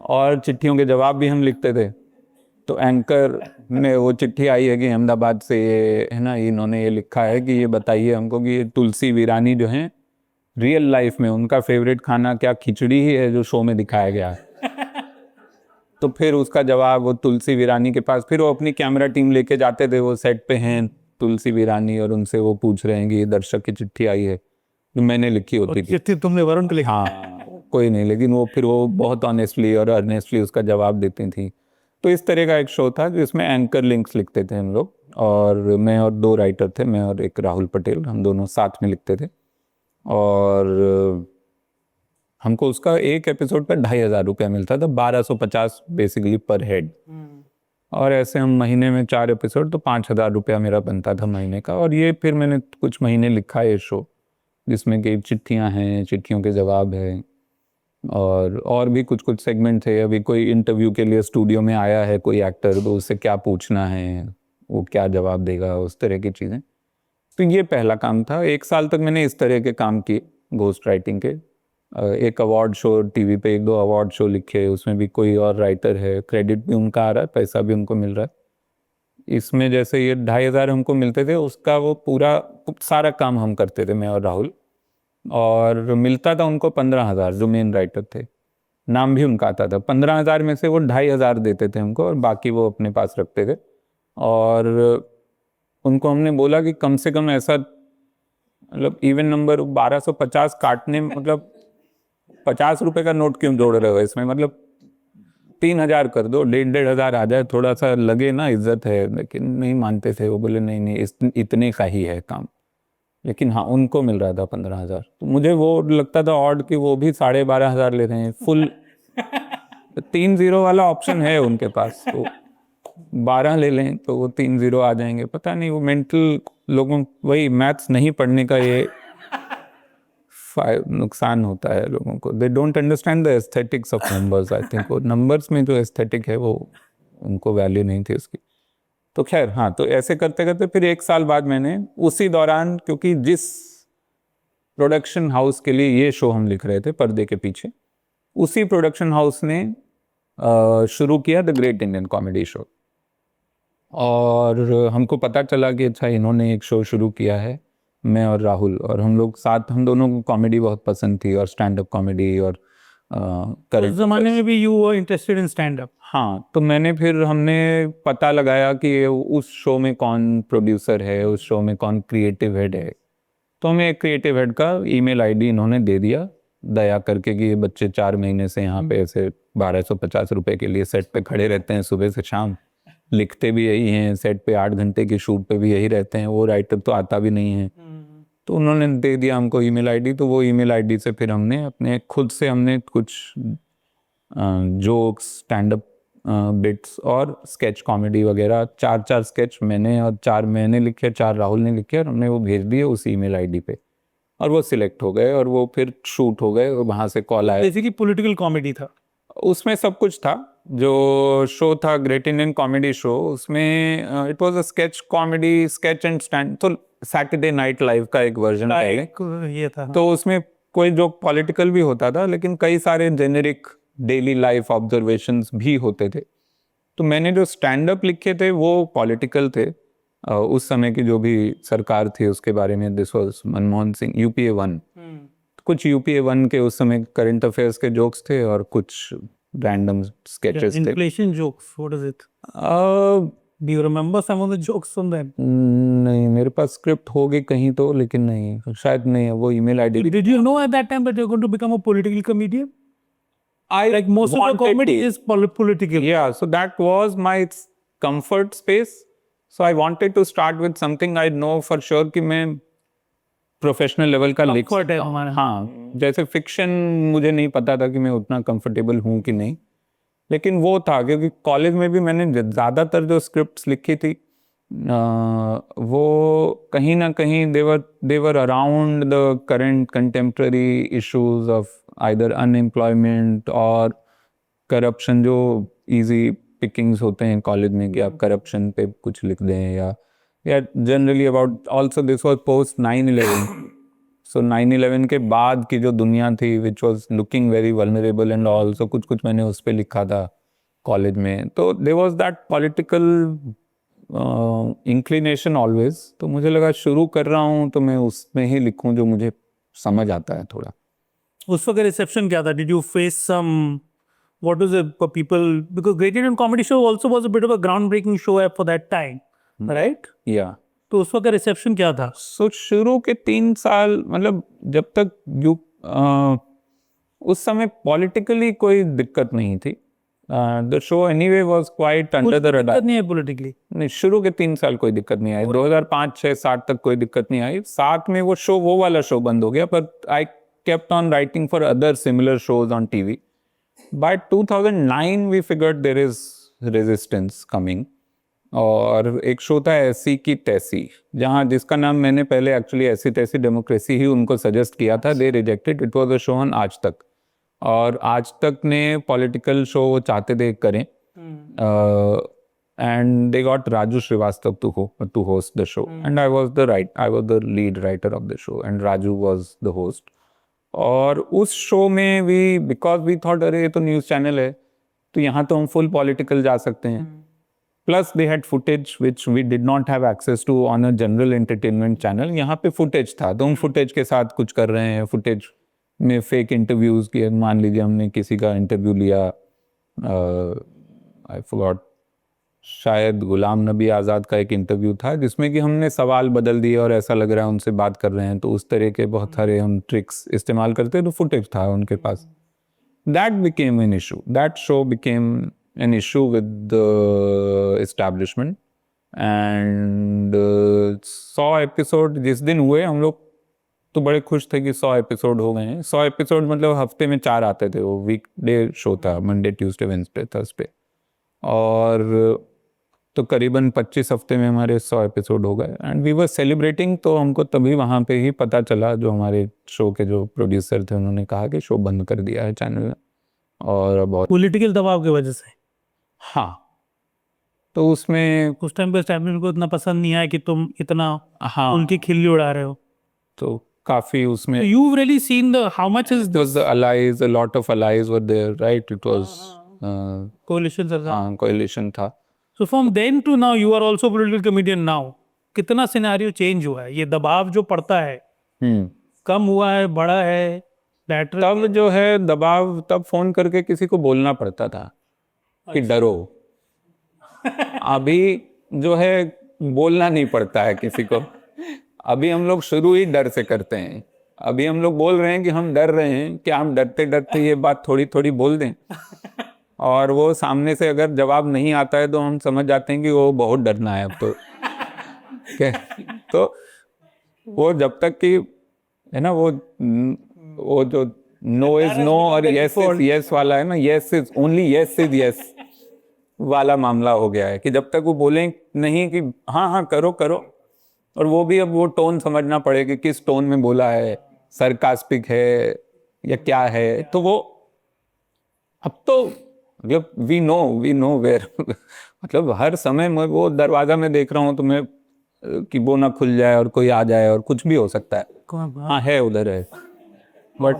और चिट्ठियों के जवाब भी हम लिखते थे। तो एंकर में वो चिट्ठी आई है कि अहमदाबाद से ये है ना, इन्होंने ये लिखा है कि ये बताइए हमको कि ये तुलसी वीरानी जो हैं रियल लाइफ में उनका फेवरेट खाना क्या खिचड़ी ही है जो शो में दिखाया गया है। तो फिर उसका जवाब वो तुलसी वीरानी के पास, फिर वो अपनी कैमरा टीम लेके जाते थे, वो सेट पे हैं तुलसी वीरानी और उनसे वो पूछ रहे हैं कि ये दर्शक की चिट्ठी आई है जो मैंने लिखी होती थी। चिट्ठी तुमने वरुण को लिखी? हाँ कोई नहीं, लेकिन वो फिर वो बहुत ऑनेस्टली और अर्नेस्टली उसका जवाब देती थी। तो इस तरह का एक शो था जिसमें एंकर लिंक्स लिखते थे हम लोग, और मैं और दो राइटर थे, मैं और एक राहुल पटेल, हम दोनों साथ में लिखते थे। और हमको उसका एक एपिसोड पर 2,500 रुपया मिलता था, 1250 बेसिकली पर हेड। और ऐसे हम महीने में 4 एपिसोड, तो 5,000 रुपया मेरा बनता था महीने का। और ये फिर मैंने कुछ महीने लिखा ये शो, जिसमें कि चिट्ठियां हैं, चिट्ठियों के जवाब हैं, और भी कुछ कुछ सेगमेंट थे। अभी कोई इंटरव्यू के लिए स्टूडियो में आया है कोई एक्टर, तो उससे क्या पूछना है, वो क्या जवाब देगा, उस तरह की चीज़ें। तो ये पहला काम था। 1 साल तक मैंने इस तरह के काम किए घोस्ट राइटिंग के। एक अवार्ड शो टीवी पे, 1-2 अवार्ड शो लिखे, उसमें भी कोई और राइटर है, क्रेडिट भी उनका आ रहा है, पैसा भी उनको मिल रहा है। इसमें जैसे ये 2,500 हमको मिलते थे, उसका वो पूरा सारा काम हम करते थे, मैं और राहुल। और मिलता था उनको 15,000, जो मेन राइटर थे, नाम भी उनका आता था। 15,000 में से वो 2,500 देते थे हमको और बाकी वो अपने पास रखते थे। और उनको हमने बोला कि कम से कम ऐसा, मतलब इवन नंबर 1250 काटने, मतलब 50 रुपए का नोट क्यों जोड़ रहे हो इसमें, मतलब 3,000 कर दो, 1,500 आ जाए, थोड़ा सा लगे ना, इज्जत है। लेकिन नहीं मानते थे वो, बोले नहीं नहीं इतने का ही है काम। लेकिन हाँ उनको मिल रहा था 15,000। तो मुझे वो लगता था ऑड कि वो भी 12,500 ले रहे हैं फुल। 3 0 वाला ऑप्शन है उनके पास, तो 12 ले लें तो वो 3 0 आ जाएंगे, पता नहीं वो मेंटल लोगों, वही मैथ्स नहीं पढ़ने का ये नुकसान होता है लोगों को। They don't understand the aesthetics of numbers. I think वो नंबर्स में जो एस्थेटिक है वो उनको वैल्यू नहीं थी उसकी। तो खैर हाँ, तो ऐसे करते करते फिर 1 साल बाद मैंने उसी दौरान, क्योंकि जिस प्रोडक्शन हाउस के लिए ये शो हम लिख रहे थे पर्दे के पीछे, उसी प्रोडक्शन हाउस ने शुरू किया the great Indian comedy show. और हमको पता चला कि अच्छा इन्होंने एक शो शुरू किया है, मैं और राहुल, और हम लोग साथ, हम दोनों को कॉमेडी बहुत पसंद थी और स्टैंड अप कॉमेडी और उस जमाने में भी you were interested in stand up? हाँ, तो मैंने फिर हमने पता लगाया कि उस शो में कौन प्रोड्यूसर है, उस शो में कौन क्रिएटिव हेड है। तो हमें एक क्रिएटिव हेड का ईमेल आईडी इन्होंने दे दिया दया करके कि ये बच्चे 4 महीने से यहाँ पे ऐसे 1250 रुपए के लिए सेट पे खड़े रहते हैं सुबह से शाम, लिखते भी यही हैं, सेट पे 8 घंटे की शूट पे भी यही रहते हैं, वो राइटर तो आता भी नहीं है। तो उन्होंने दे दिया हमको ईमेल आईडी, तो वो ईमेल आईडी से फिर हमने अपने खुद से हमने कुछ जोक्स, स्टैंड अप बिट्स और स्केच कॉमेडी वगैरह 4 स्केच मैंने, और 4 मैंने लिखे, 4 राहुल ने लिखे, और हमने वो भेज दिए उस ईमेल आईडी पे, और वो सिलेक्ट हो गए और वो फिर शूट हो गए। और वहाँ से कॉल आया, जैसे कि पॉलिटिकल कॉमेडी था उसमें सब कुछ था। जो शो था ग्रेट इंडियन कॉमेडी शो, उसमें it was a sketch comedy, sketch and stand, तो सैटरडे नाइट लाइव का एक वर्जन है। ये था। तो उसमें कोई जो पॉलिटिकल भी होता था, लेकिन कई सारे जेनेरिक डेली लाइफ ऑब्जर्वेशंस भी होते थे। तो मैंने जो स्टैंड अप लिखे थे वो पॉलिटिकल थे, उस समय की जो भी सरकार थी उसके बारे में। This was Manmohan Singh, UPA 1। कुछ यूपीए 1 के उस समय करंट अफेयर्स के जोक्स थे और कुछ रैंडम स्केचेस थे। Inflation jokes, what is it? Do you remember some of the jokes from that? नहीं, मेरे पास स्क्रिप्ट होगी कहीं तो, लेकिन नहीं, शायद नहीं है वो email ID. Did you know at that time that you're going to become a political comedian? I Like most of the wanted comedy to. is political. Yeah, so that was my comfort space. So I wanted to start with something I know for sure कि मैं प्रोफेशनल लेवल का लिख Comfort है सकता हूँ। हमारा। हाँ, जैसे फिक्शन मुझे नहीं पता था कि मैं उतना कंफर्टेबल हूँ कि नहीं, लेकिन वो था क्योंकि कॉलेज में भी मैंने ज़्यादातर जो स्क्रिप्ट्स लिखी थी वो कहीं ना कहीं they were around the current contemporary issues of either unemployment और करप्शन, जो इजी पिकिंग्स होते हैं कॉलेज में कि आप करप्शन पे कुछ लिख दें, या generally about, also this was post 9/11। So 9/11 के बाद की जो दुनिया थी which was looking very vulnerable and all, so कुछ मैंने उस पर लिखा था कॉलेज में। तो there was that political inclination always. तो मुझे लगा शुरू कर रहा हूँ तो मैं उसमें ही लिखूँ जो मुझे समझ आता है थोड़ा। उस वक्त रिसेप्शन क्या था? Did you face some, what was it for people, because Great Indian Comedy Show also was a bit of a groundbreaking show for that time, right? या तो उस वक्त रिसेप्शन क्या था? सो शुरू के 3 साल, मतलब जब तक उस समय पॉलिटिकली कोई दिक्कत नहीं थी। The show anyway was quite under the radar. नहीं है politically? नहीं, शुरू के 3 साल कोई दिक्कत नहीं आई। 2005, 6, 7 तक कोई दिक्कत नहीं आई। 7 में वो वाला शो बंद हो गया, पर आई kept on writing for other similar shows on TV. By 2009 we figured there is resistance coming. और एक शो था ऐसी की तैसी, जहाँ जिसका नाम मैंने पहले एक्चुअली ऐसी तैसी डेमोक्रेसी ही उनको सजेस्ट किया था। They rejected. It was a show on आज तक, और आज तक ने पॉलिटिकल शो वो चाहते थे करें, and they got Raju Srivastava to host the show, and I was the lead writer of the show, and Raju was the host. और उस शो में बिकॉज वी थॉट अरे ये तो न्यूज़ चैनल है, तो यहाँ तो हम फुल पॉलिटिकल जा सकते हैं। Plus they had footage which we did not have access to on a general entertainment channel. यहाँ पे फुटेज था, तो हम फुटेज के साथ कुछ कर रहे हैं। फुटेज में फेक इंटरव्यूज किए। मान लीजिए हमने किसी का इंटरव्यू लिया, आई फॉरगॉट, शायद गुलाम नबी आज़ाद का एक इंटरव्यू था जिसमें कि हमने सवाल बदल दिए और ऐसा लग रहा है उनसे बात कर रहे हैं, तो उस तरह के बहुत सारे हम ट्रिक्स इस्तेमाल करते, तो फुटेज था उनके पास। That became an issue, that show became an issue with the establishment, and 100 episode जिस दिन हुए हम लोग तो बड़े खुश थे कि 100 एपिसोड हो गए हैं। 100 एपिसोड मतलब हफ्ते में 4 आते थे। वो वीकडे शो था, मंडे, ट्यूसडे, वेडनेसडे, थर्सडे। और तो करीबन 25 हफ्ते में हमारे 100 एपिसोड हो गए एंड वी वर सेलिब्रेटिंग। तो हमको तभी वहाँ पे ही पता चला, जो हमारे शो के जो प्रोड्यूसर थे उन्होंने कहा कि शो बंद कर दिया है चैनल ने। और बहुत पॉलिटिकल दबाव की वजह से हाँ, तो उसमें उस टाइम पे एस्टैब्लिशमेंट को इतना पसंद नहीं आया कि तुम इतना हाँ, उनकी खिल्ली उड़ा रहे हो। तो काफ़ी उसमें You've really seen the how much is it was the allies, a lot of allies were there, right? It was coalition sir? coalition था। So from then to now you are also political comedian now. कितना सिनेरियो चेंज हुआ है, ये दबाव जो पड़ता है कम हुआ है, बड़ा है? Lateral तब जो है दबाव, तब फोन करके किसी को बोलना पड़ता था कि डरो। अभी जो है बोलना नहीं पड़ता है किसी को। अभी हम लोग शुरू ही डर से करते हैं। अभी हम लोग बोल रहे हैं कि हम डर रहे हैं, कि हम डरते डरते ये बात थोड़ी थोड़ी बोल दें, और वो सामने से अगर जवाब नहीं आता है तो हम समझ जाते हैं कि वो बहुत डरना है अब तो। क्या? तो वो जब तक कि है ना, वो जो नो इज नो और यस इज यस वाला है ना, yes is only yes is yes वाला मामला हो गया है, कि जब तक वो बोलें नहीं कि हाँ हाँ करो करो, और वो भी अब वो टोन समझना पड़ेगा कि किस टोन में बोला है, सरकास्टिक है या क्या है। तो वो अब तो मतलब वी नो वेयर मतलब हर समय मैं वो दरवाजा में देख रहा हूँ तो मैं कि वो ना खुल जाए और कोई आ जाए और कुछ भी हो सकता है। हाँ है, उधर है, बट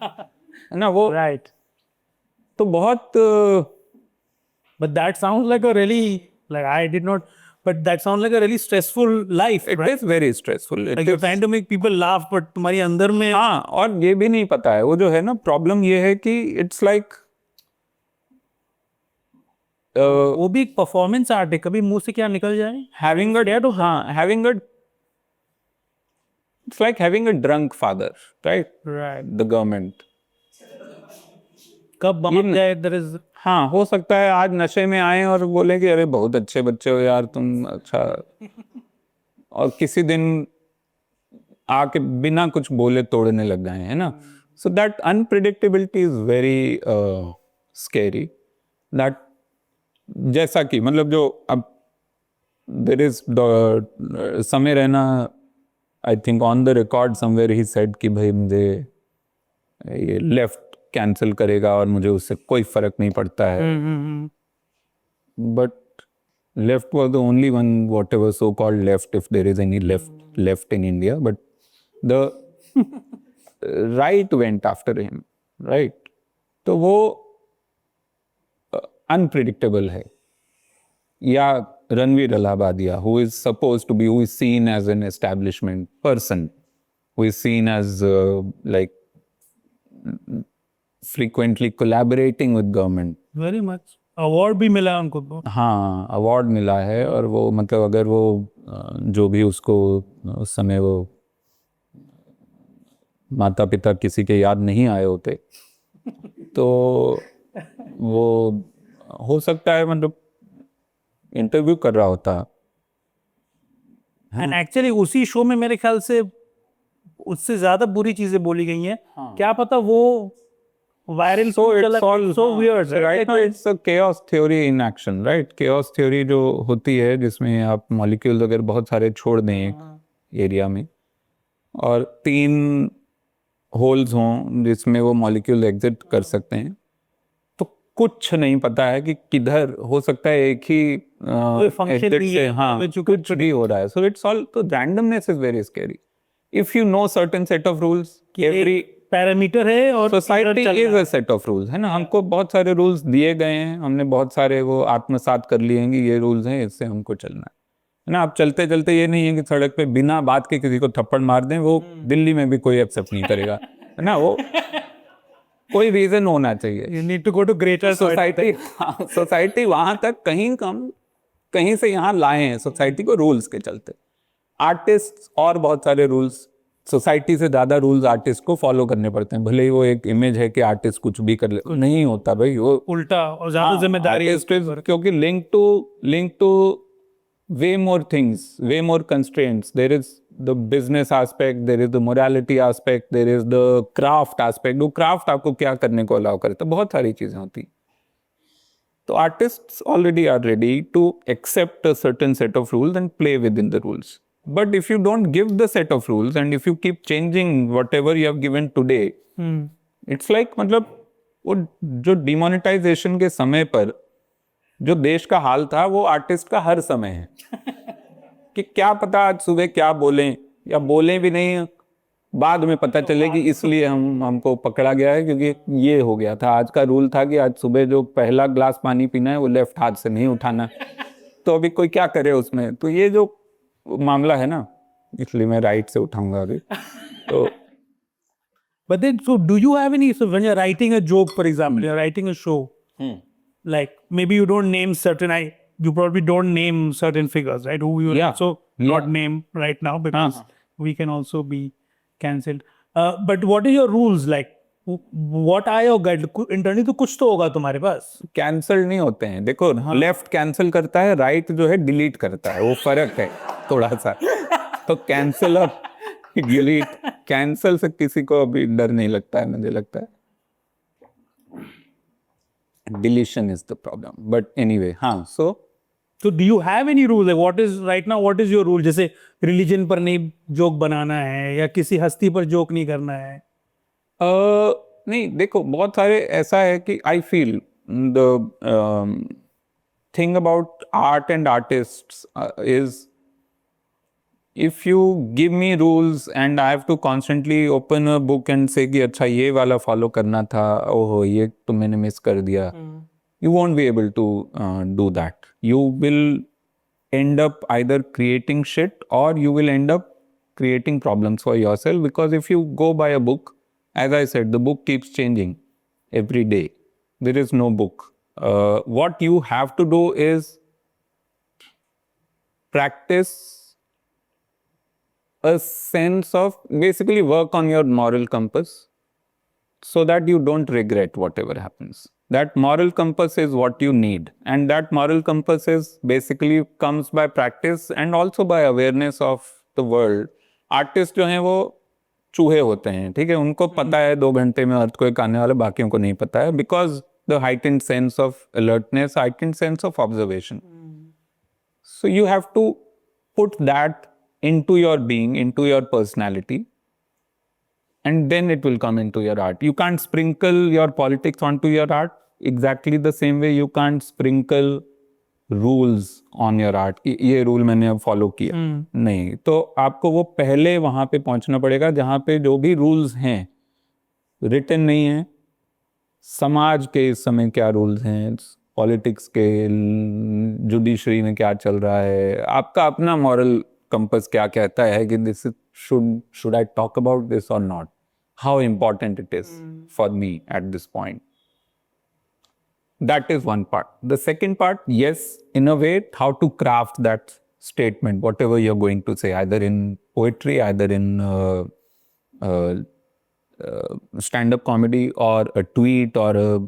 है ना वो right. तो बहुत But that sounds like a really, like I did not, but that sounds like a really stressful life, it right? Is very stressful. Like you're trying to make people laugh, but तुम्हारी अंदर में हाँ, और ये भी नहीं पता है, वो जो है ना प्रॉब्लम ये है कि इट्स लाइक वो भी एक परफॉर्मेंस आर्ट है, कभी मुंह से क्या निकल जाए। having a हाँ having a it's like having a drunk father, right? Right. The government। कब बम जाए, there is हाँ, हो सकता है आज नशे में आए और बोले कि अरे बहुत अच्छे बच्चे हो यार तुम, अच्छा, और किसी दिन आके बिना कुछ बोले तोड़ने लग गए, है ना। So that unpredictability is very scary. That जैसा कि मतलब जो अब देयर इज समय रहना, I think on the record somewhere he said कि भाई मुझे ये लेफ्ट कैंसिल करेगा और मुझे उससे कोई फर्क नहीं पड़ता है, but left was the only one, whatever so called left, if there is any left in India, but the right went after him, right? तो वो unpredictable है। या Ranveer Allahbadia, who is supposed to be, who is seen as an establishment person, who is seen as like frequently collaborating with government। Very much award भी मिला है उनको तो। हाँ, अवार्ड मिला है, और वो मतलब अगर वो जो भी उसको उस समय वो माता पिता किसी के याद नहीं आए होते तो वो हो सकता है मतलब इंटरव्यू कर रहा होता। एंड एक्चुअली उसी शो में मेरे ख्याल से उससे ज्यादा बुरी चीजें बोली गई हैं। क्या पता वो viral So it's all so weird, right now it's a chaos theory in action, right? Chaos theory जो होती है जिसमें आप मॉलिक्यूल्स अगर बहुत सारे छोड़ दें एक एरिया में और 3 होल्स हों जिसमें वो मॉलिक्यूल एग्जिट कर सकते हैं, तो कुछ नहीं पता है कि किधर हो सकता है एक ही function exit भी से है, हाँ which you कुछ भी हो रहा है। So it's all, तो randomness is very scary if you know certain set of rules। every parameter है और society is a set of rules, है ना। हमको बहुत सारे रूल्स दिए गए हैं, हमने बहुत सारे वो आत्मसात कर लिए हैं कि ये रूल्स हैं, इससे हमको चलना है ना। आप चलते चलते ये नहीं है कि सड़क पे बिना बात के किसी को थप्पड़ मार दें, वो दिल्ली में भी कोई एक्सेप्ट नहीं करेगा, है ना। वो कोई रीजन होना चाहिए। You need to go to greater society वहां तक कहीं से यहाँ लाए हैं सोसाइटी को रूल्स के चलते। आर्टिस्ट और बहुत सारे रूल्स, सोसाइटी से ज्यादा रूल्स आर्टिस्ट को फॉलो करने पड़ते हैं, भले ही वो एक इमेज है कि आर्टिस्ट कुछ भी कर ले, नहीं होता भाई वो उल्टा और ज्यादा जिम्मेदारी artist is, क्योंकि link to way more things, way more constraints. There is the business aspect, there is the morality aspect, there is the craft aspect. वो क्राफ्ट आपको क्या करने को अलाउ करता है, बहुत सारी चीजें होती। तो artists already are ready to accept a certain set of rules and play within the rules. But if you don't give the set of rules and if you keep changing whatever you have given today, it's like मतलब वो जो डिमोनेटाइजेशन के समय पर जो देश का हाल था वो आर्टिस्ट का हर समय है कि क्या पता आज सुबह क्या बोलें या बोलें भी नहीं, बाद में पता चले कि इसलिए हमको पकड़ा गया है क्योंकि ये हो गया था। आज का रूल था कि आज सुबह जो पहला ग्लास पानी पीना है वो लेफ्ट हाथ से नहीं उठाना, तो अभी कोई क्या करे उसमें। तो ये जो मामला है ना, इसलिए मैं राइट से उठाऊंगा अभी तो। But then, so do you have any, so when you're writing a joke, for example, you're writing a show, like maybe you don't name certain, you probably don't name certain figures, right? Who you Yeah. also not name right now because we can also be cancelled. But what are your rules like? What are your guide? Internally तो कुछ तो होगा तुम्हारे पास। कैंसिल नहीं होते हैं, देखो लेफ्ट कैंसिल करता है, राइट जो है डिलीट करता है, वो फर्क है थोड़ा सा। तो कैंसिल और डिलीट, कैंसिल से किसी को अभी डर नहीं लगता है, मुझे लगता है deletion is the problem, but anyway. हाँ, So do you have any rules? Like what is right now? What is your rule? जैसे रिलीजन पर नहीं जोक बनाना है या किसी हस्ती पर जोक नहीं करना है। नहीं, देखो बहुत सारे ऐसा है कि I feel the thing about art and artists is if you give me rules and I have to constantly open a book and say कि अच्छा ये वाला follow करना था, ओहो ये तो मैंने मिस कर दिया, you won't be able to do that. You will end up either creating shit or you will end up creating problems for yourself, because if you go by a book, as I said, the book keeps changing every day. There is no book. What you have to do is practice a sense of, basically work on your moral compass so that you don't regret whatever happens. That moral compass is what you need, and that moral compass is basically comes by practice and also by awareness of the world. Artists जो हैं वो चूहे होते हैं, ठीक है, उनको पता है 2 घंटे में earthquake आने वाला, बाकियों को नहीं पता है, because the heightened sense of alertness, heightened sense of observation. So you have to put that into your being, into your personality, and then it will come into your art. You can't sprinkle your politics onto your art exactly the same way you can't sprinkle rules on your art. ये रूल मैंने अब फॉलो किया नहीं, तो आपको वो पहले वहां पे पहुंचना पड़ेगा जहां पे जो भी रूल्स हैं रिटन नहीं है। समाज के इस समय क्या रूल्स हैं, पॉलिटिक्स के, जुडिशरी में क्या चल रहा है, आपका अपना मॉरल कंपस क्या कहता है कि this should I talk about this or not? How important it is for me at this point. That is one part. The second part, yes, in a way, how to craft that statement, whatever you're going to say, either in poetry, either in stand-up comedy or a tweet or a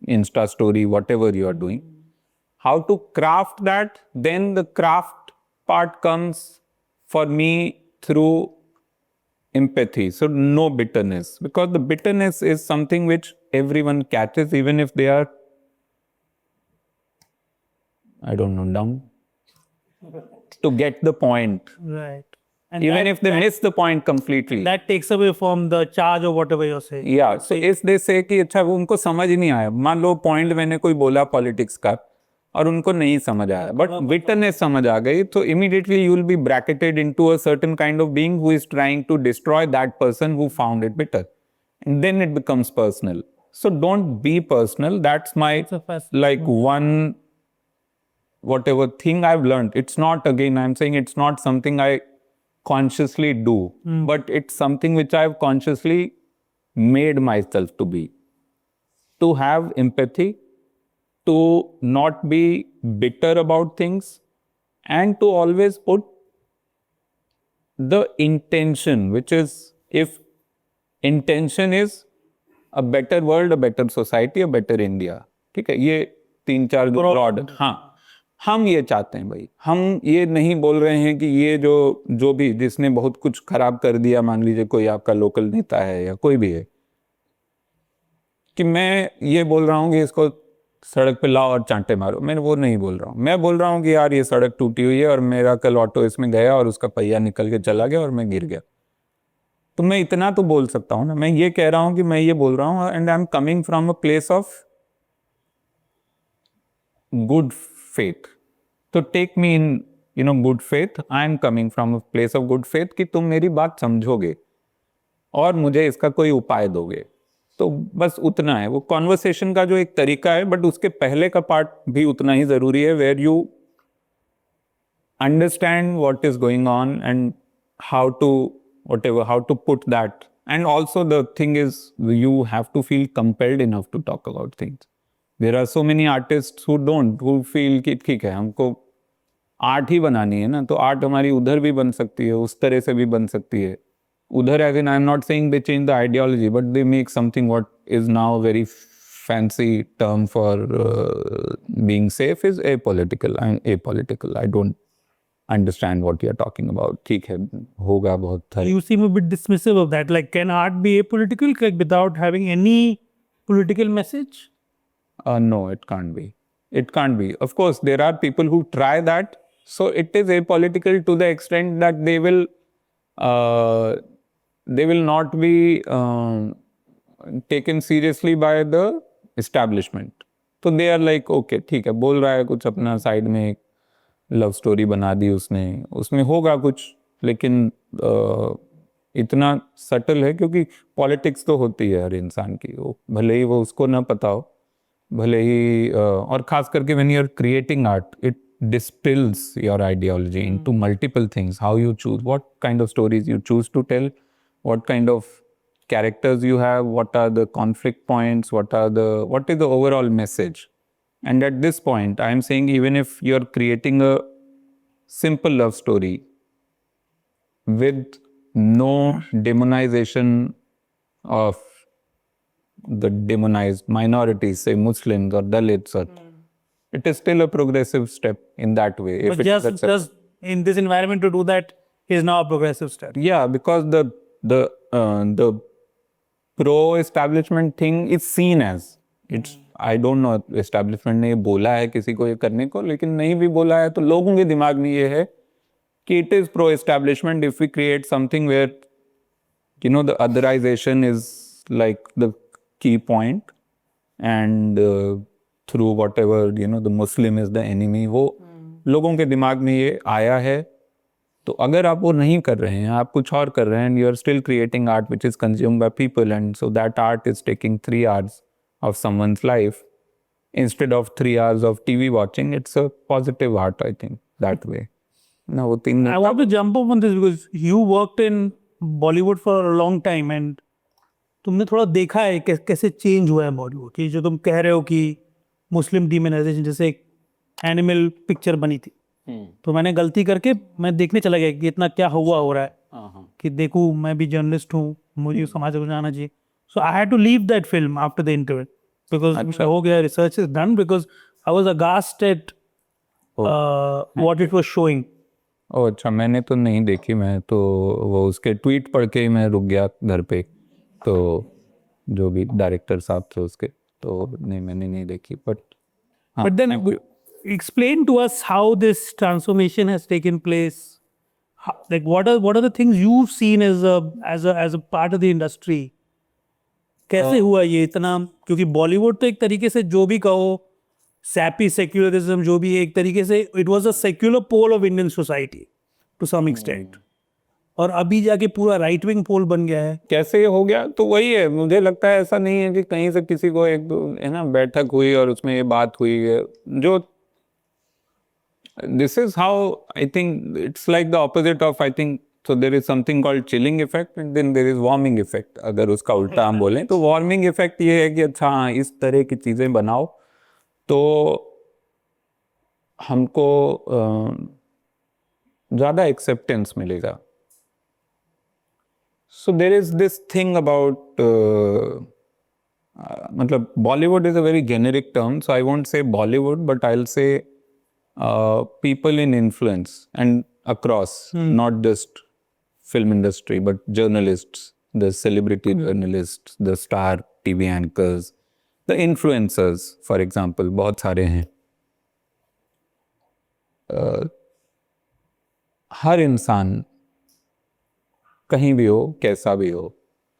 Insta story, whatever you are doing. How to craft that, then the craft part comes for me through empathy. So no bitterness, because the bitterness is something which everyone catches, even if they are, I don't know, dumb, to get the point. Right. And Even if they miss the point completely. that takes away from the charge or whatever you're saying. Yeah, so if they say कि अच्छा वो उनको समझ ही नहीं आया, मान लो पॉइंट मैंने कोई बोला पॉलिटिक्स का और उनको नहीं समझ आया, बट बिटरनेस समझ आ गई, तो immediately you will be bracketed into a certain kind of being who is trying to destroy that person who found it bitter, and then it becomes personal. So don't be personal. That's my like one whatever thing I've learned. It's not, again I'm saying, it's not something I consciously do, but it's something which I've consciously made myself to be, to have empathy, to not be bitter about things, and to always put the intention, which is, if intention is a better world, a better society, a better India, ठीक है, ये 3-4 ब्रॉड, हाँ, हम ये चाहते हैं भाई। हम ये नहीं बोल रहे हैं कि ये जो भी जिसने बहुत कुछ खराब कर दिया, मान लीजिए कोई आपका लोकल नेता है या कोई भी है, कि मैं ये बोल रहा हूँ कि इसको सड़क पे लाओ और चांटे मारो, मैं वो नहीं बोल रहा हूँ। मैं बोल रहा हूँ कि यार ये सड़क टूटी हुई है और मेरा कल ऑटो इसमें गया और उसका पहिया निकल के चला गया और मैं गिर गया, तो मैं इतना तो बोल सकता हूँ ना। मैं ये कह रहा हूँ कि मैं ये बोल रहा हूँ and I am coming from a place of good faith, तो take me in good faith. I am coming from a place of good faith कि तुम मेरी बात समझोगे और मुझे इसका कोई उपाय दोगे, तो बस उतना है। वो कॉन्वर्सेशन का जो एक तरीका है, बट उसके पहले का पार्ट भी उतना ही जरूरी है, where you understand what is going on and how to whatever how to put that. And also the thing is, you have to feel compelled enough to talk about things. There are so many artists who feel कि ठीक है हमको आर्ट ही बनानी है ना, तो आर्ट हमारी उधर भी बन सकती है, उस तरह से भी बन सकती है। उधर as in I am not saying they change the ideology, but they make something what is now very fancy term for being safe is apolitical. I'm apolitical. I don't understand what you're talking about. ठीक है, होगा बहुत सारे। You seem a bit dismissive of that. Like, can art be apolitical, like, without having any political message? No, it can't be. It can't be. Of course, there are people who try that. So it is apolitical to the extent that they will not be taken seriously by the establishment. तो they are like, okay, ठीक है, बोल रहा है कुछ अपना साइड में, एक लव स्टोरी बना दी उसने, उसमें होगा कुछ, लेकिन इतना सटल है क्योंकि पॉलिटिक्स तो होती है हर इंसान की, वो भले ही वो उसको ना पता हो, भले ही और खास करके when you are creating art, it distills your ideology into multiple things, how you choose what kind of stories you choose to tell, what kind of characters you have, what are the conflict points, what is the overall message. And at this point I am saying, even if you're creating a simple love story with no demonization of the demonized minorities, say Muslims or Dalits, or it is still a progressive step in that way. If But it is just accepted. in this environment to do that is now a progressive step. Yeah, because the pro-establishment thing is seen as, it's, I don't know establishment ने ये बोला है किसी को ये करने को, लेकिन नहीं भी बोला है तो लोगों के दिमाग में ये है कि it is pro-establishment if we create something where the otherization is like the key point, and through whatever the Muslim is the enemy, वो लोगों के दिमाग में ये आया है। तो अगर आप वो नहीं कर रहे हैं, आप कुछ और कर रहे हैं, you are still creating art which is consumed by people, and so that art is taking 3 hours of someone's life instead of 3 hours of TV watching. It's a positive art, I think, that way. No, I want to jump up on this because you worked in Bollywood for a long time and तुमने थोड़ा देखा है कैसे चेंज हुआ है बॉलीवुड की, जो तुम कह रहे हो कि मुस्लिम डिमोनाइजेशन, जैसे एक एनिमल पिक्चर बनी थी, तो मैंने गलती करके मैं देखने चला गया कि इतना क्या हुआ हो रहा है, कि देखूं मैं भी जर्नलिस्ट हूँ, मुझे समाज को जाना चाहिए। So I had to leave that film after the interview because हो गया, research is done, because I was aghast at what it was showing. Oh अच्छा, मैंने तो नहीं देखी, मैं तो वो उसके ट्वीट पढ़ के ही मैं रुक गया घर पे, तो जो भी डायरेक्टर साहब थे उसके, तो नहीं मैंने नहीं देखी। But then explain to us how this transformation has taken place. Like what are the things you've seen as a part of the industry? कैसे हुआ ये इतना, क्योंकि बॉलीवुड तो एक तरीके से जो भी कहो, सैपी सेक्युलरिज्म जो भी, एक तरीके से it was a secular pole of Indian society to some extent, और अभी जाके पूरा राइट विंग पोल बन गया है। कैसे ये हो गया, तो वही है, मुझे लगता है ऐसा नहीं है कि कहीं से किसी को एक दो है ना बैठक हुई और उसमें ये बात हुई है, जो this is how I think it's like the opposite of, I think, so there is something called chilling effect and then there is warming effect. अगर उसका उल्टा हम बोलें तो warming effect ये है कि अच्छा हाँ इस तरह की चीज़ें बनाओ तो हमको ज़्यादा acceptance मिलेगा। So there is this thing about मतलब Bollywood is a very generic term, so I won't say Bollywood, but I'll say people in influence and across, not just film industry, but journalists, the celebrity journalists, the star TV anchors, the influencers for example बहुत सारे हैं. हर इंसान कहीं भी हो, कैसा भी हो,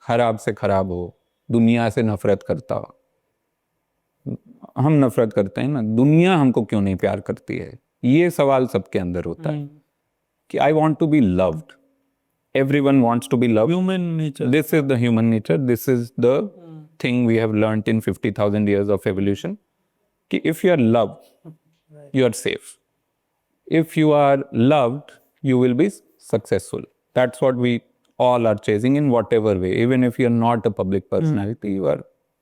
खराब से खराब हो, दुनिया से नफरत करता हो. हम नफरत करते हैं ना, दुनिया हमको क्यों नहीं प्यार करती है, ये सवाल सबके अंदर होता है कि I want to be loved. Everyone wants to be loved. Human nature. This is the human nature. This is the thing we have learnt in 50,000 years of evolution. कि if you are loved, you are safe. If you are loved, you will be successful. That's what we all are chasing in whatever way. Even if you are not a public personality, you are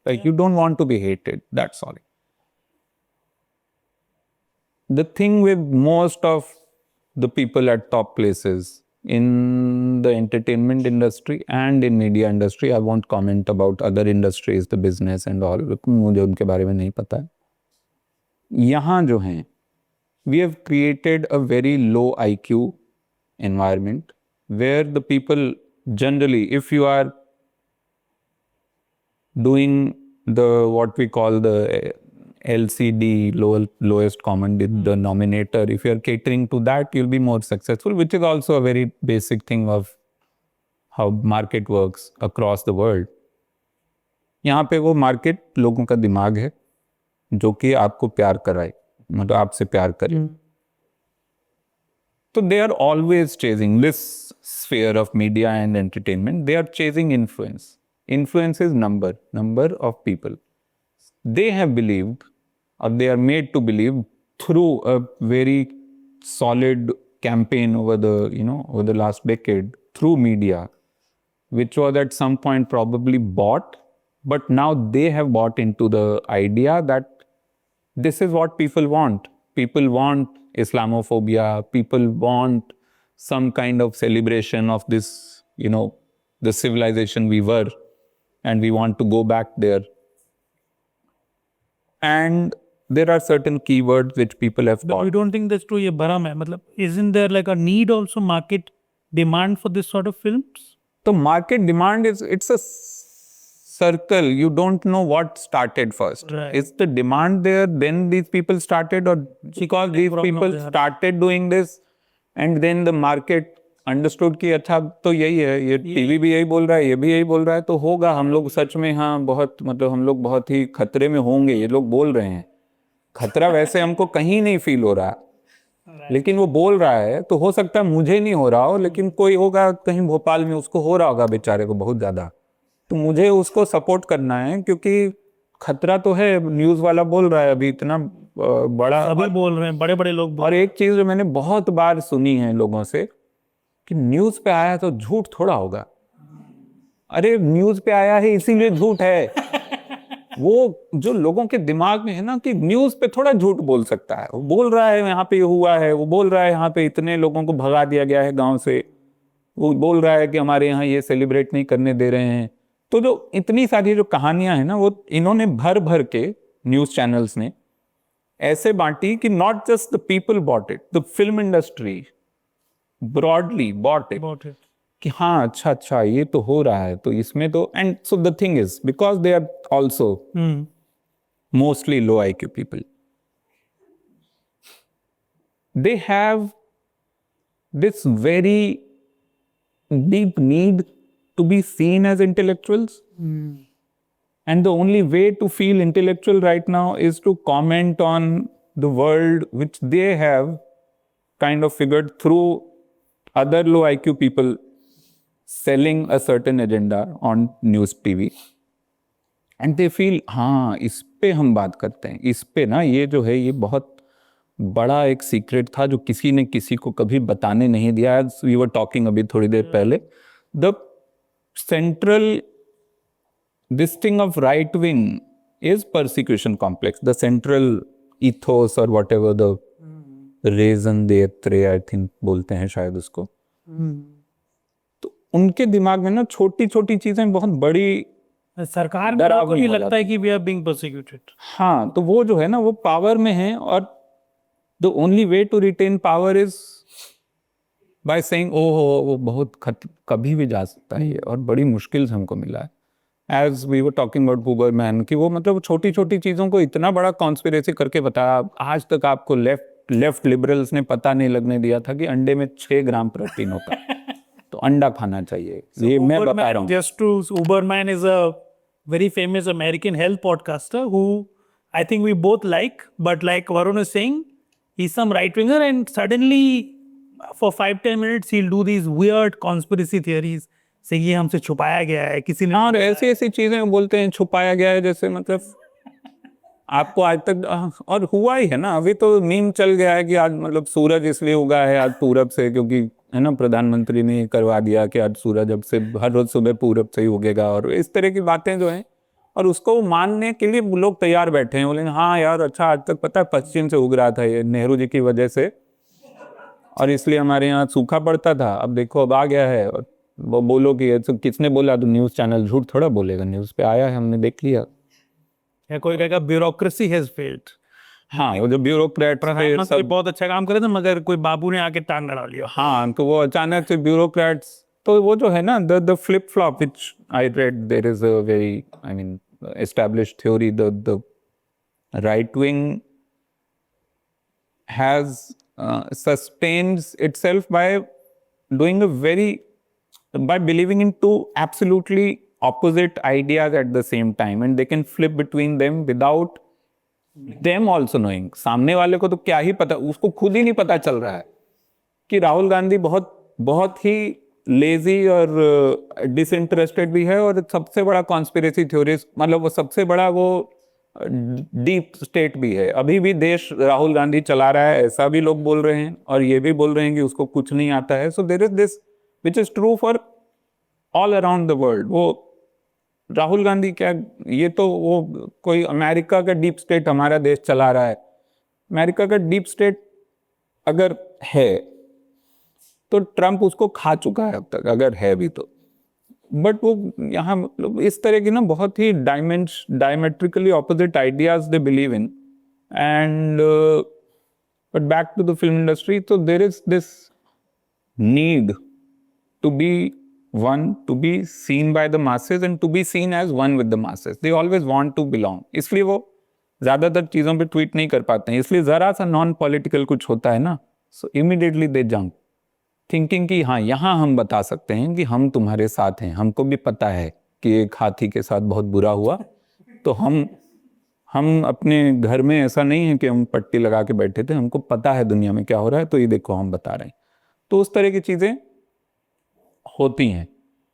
like you don't want to be hated. That's all. The thing with most of the people at top places in the entertainment industry and in media industry, I won't comment about other industries, the business and all, मुझे उनके बारे में नहीं पता है. यहाँ जो हैं, we have created a very low IQ environment where the people generally, if you are doing the what we call the LCD, lowest common denominator, if you are catering to that, you'll be more successful, which is also a very basic thing of how market works across the world. यहाँ पे वो मार्केट लोगों का दिमाग है जो कि आपको प्यार कराए, मतलब आपसे प्यार करे. So they are always chasing this sphere of media and entertainment. They are chasing influence. Influence is number of people. They have believed, or they are made to believe through a very solid campaign over the last decade through media, which was at some point probably bought, but now they have bought into the idea that this is what people want. People want Islamophobia. People want some kind of celebration of this, the civilization we were, and we want to go back there. And there are certain keywords which people have But you don't think that's true? ये भरम है, मतलब isn't there like a need also, market demand for this sort of films? So market demand it's a circle. You don't know what started first. Right. Is the demand there, then these people started, or because these people started doing this and then the market understood कि अच्छा तो यही है, ये टीवी भी यही बोल रहा है, ये भी यही बोल रहा है, तो होगा, हम लोग सच में हाँ बहुत मतलब हम लोग बहुत ही खतरे में होंगे, ये लोग बोल रहे हैं. खतरा वैसे हमको कहीं नहीं फील हो रहा, लेकिन वो बोल रहा है, तो हो सकता है मुझे नहीं हो रहा हो, लेकिन कोई होगा कहीं भोपाल में उसको हो रहा होगा बेचारे को बहुत ज्यादा, तो मुझे उसको सपोर्ट करना है क्योंकि खतरा तो है. न्यूज वाला बोल रहा है अभी इतना बड़ा, सभी बोल रहे हैं, बड़े बड़े लोग. और एक चीज जो मैंने बहुत बार सुनी है लोगों से कि न्यूज पे आया तो झूठ थोड़ा होगा. अरे न्यूज पे आया है इसीलिए झूठ है. वो जो लोगों के दिमाग में है ना कि न्यूज पे थोड़ा झूठ बोल सकता है, वो बोल रहा है यहाँ पे ये हुआ है, वो बोल रहा है यहाँ पे इतने लोगों को भगा दिया गया है गांव से, वो बोल रहा है कि हमारे यहाँ ये सेलिब्रेट नहीं करने दे रहे हैं. तो जो इतनी सारी जो कहानियां हैं ना, वो इन्होंने भर भर के न्यूज चैनल्स ने ऐसे बांटी कि not just the people bought it, the film industry broadly bought it कि हाँ अच्छा ये तो हो रहा है, तो इसमें तो. And so the thing is because they are also mostly low IQ people, they have this very deep need to be seen as intellectuals. And the only way to feel intellectual right now is to comment on the world which they have kind of figured through other low IQ people selling a certain agenda on news TV. And they feel हाँ इस पे हम बात करते हैं, इस पे ना ये जो है ये बहुत बड़ा एक सीक्रेट था जो किसी ने किसी को कभी बताने नहीं दिया. As we were talking अभी थोड़ी देर पहले, the central this thing of right wing is persecution complex. The central ethos or whatever the raison d'être I think बोलते हैं शायद उसको. तो उनके दिमाग में ना छोटी छोटी चीजें बहुत बड़ी सरकार को नहीं लगता है कि we are being persecuted. हाँ, तो वो जो है ना वो पावर में है, और the only way to retain power is by saying ओह वो बहुत कभी भी जा सकता है और बड़ी मुश्किल से हमको मिला है. As we were talking about Huberman, कि वो मतलब छोटी छोटी चीज़ों को इतना बड़ा कॉन्स्पिरेसी करके बताया। आज तक आपको लेफ्ट लिबरल्स ने पता नहीं लगने दिया था कि अंडे में 6 ग्राम प्रोटीन होता है, तो अंडा खाना चाहिए। ये मैं बता रहा हूँ। Just to Uberman is a very famous American health podcaster who I think we both like, but like Varun is saying, he's some right winger, and suddenly for 5-10 minutes he'll do these weird conspiracy theories, से ये हमसे छुपाया गया है किसी ने। और ऐसी ऐसी चीजें बोलते हैं छुपाया गया है, जैसे मतलब आपको आज तक और हुआ ही है ना। अभी तो मीम चल गया है कि आज मतलब सूरज इसलिए उगा है आज पूरब से, क्योंकि है ना प्रधानमंत्री ने करवा दिया कि आज सूरज अब से हर रोज सुबह पूरब से ही उगेगा, और इस तरह की बातें जो हैं, और उसको मानने के लिए लोग तैयार बैठे हैं। बोलेंगे हाँ यार अच्छा, आज तक पता है पश्चिम से उग रहा था ये नेहरू जी की वजह से, और इसलिए हमारे यहाँ सूखा पड़ता था, अब देखो अब आ गया है। और वो बोलो कि ये तो किसने बोला, तो न्यूज़ चैनल झूठ थोड़ा बोलेगा, न्यूज़ पे आया है, हमने देख लिया। या कोई कहेगा ब्यूरोक्रेसी हैज फेल्ड, हाँ, वो जो ब्यूरोक्रेट प्रधानमंत्री बहुत अच्छा काम करे थे मगर कोई बाबू ने आके टांग अड़ा लिया। हाँ, तो वो अचानक से ब्यूरोक्रेट्स, तो वो जो है ना the flip flop which I read, there is a very I mean established theory, the right wing has sustains itself by doing by believing in two absolutely opposite ideas at the same time, and they can flip between them without them also knowing। सामने वाले को तो क्या ही पता, उसको खुद ही नहीं पता चल रहा है कि राहुल गांधी बहुत ही लेजी और डिसइंटरेस्टेड भी है, और सबसे बड़ा कॉन्स्पिरेसी थ्योरिस्ट, मतलब वो सबसे बड़ा वो डीप स्टेट भी है। अभी भी देश राहुल गांधी चला रहा है, ऐसा भी लोग बोल रहे हैं, और ये भी बोल रहे हैं कि उसको कुछ नहीं आता है। So there is this which is true for all around the world. वो राहुल गांधी क्या, ये तो वो कोई अमेरिका का डीप स्टेट हमारा देश चला रहा है। अमेरिका का डीप स्टेट अगर है तो ट्रम्प उसको खा चुका है अब तक, अगर है भी तो। बट वो यहाँ मतलब इस तरह की ना बहुत ही diametrically opposite ideas they believe in, and but back to the film industry, तो there is this need to be one, to be seen by the masses and to be seen as one with the masses. They always want to belong. इसलिए वो ज़्यादातर चीज़ों पे ट्वीट नहीं कर पाते हैं। इसलिए ज़रा सा नॉन पॉलिटिकल कुछ होता है ना, सो इमीडिएटली दे जंप, थिंकिंग कि हाँ यहाँ हम बता सकते हैं कि हम तुम्हारे साथ हैं, हमको भी पता है कि एक हाथी के साथ बहुत बुरा हुआ, तो हम अपने घर में ऐसा नहीं है कि हम पट्टी लगा के बैठे थे, हमको पता है दुनिया में क्या हो रहा है, तो ये देखो हम बता रहे हैं। तो उस तरह की चीज़ें होती हैं।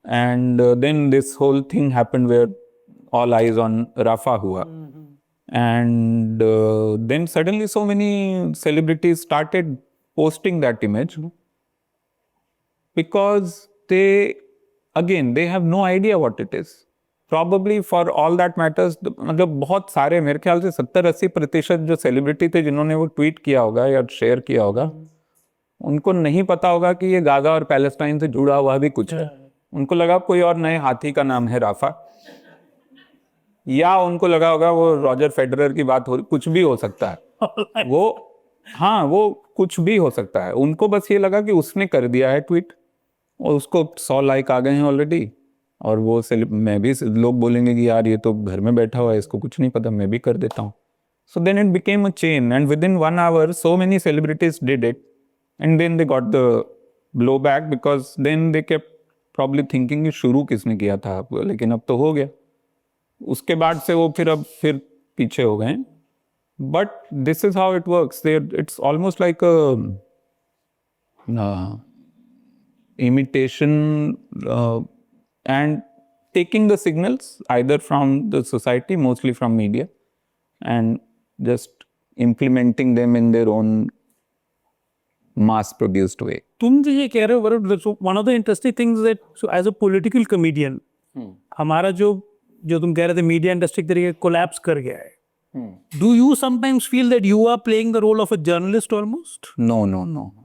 And then this whole thing happened where all eyes on Rafah हुआ, and then suddenly so many celebrities started posting that image because they have no idea what it is. Probably for all that matters, मतलब बहुत सारे, मेरे ख्याल से 70-80% जो सेलिब्रिटी थे जिन्होंने वो ट्वीट किया होगा या शेयर किया होगा, उनको नहीं पता होगा कि ये गाजा और पैलेस्टाइन से जुड़ा हुआ भी कुछ है। उनको लगा कोई और नए हाथी का नाम है राफा, या उनको लगा होगा वो रॉजर फेडरर की बात हो, कुछ भी हो सकता है वो, हाँ वो कुछ भी हो सकता है। उनको बस ये लगा कि उसने कर दिया है ट्वीट और उसको 100 लाइक आ गए हैं ऑलरेडी, और वो मैं भी, लोग बोलेंगे कि यार ये तो घर में बैठा हुआ है, इसको कुछ नहीं पता, मैं भी कर देता हूँ। So then it became a chain, and within 1 hour so many celebrities did it, and then they got the blowback because then they kept probably thinking कि शुरू किसने किया था, लेकिन अब तो हो गया। उसके बाद से वो फिर पीछे हो गए। But this is how it works, it's almost like imitation and taking the signals either from the society, mostly from media, and just implementing them in their own mass produced way. तुम जो ये कह रहे हो Varun, one of the interesting things that so as a political comedian हमारा जो तुम कह रहे थे मीडिया इंडस्ट्री के तरीके कोलैप्स कर गया है, do you sometimes feel that you are playing the role of a journalist almost? No,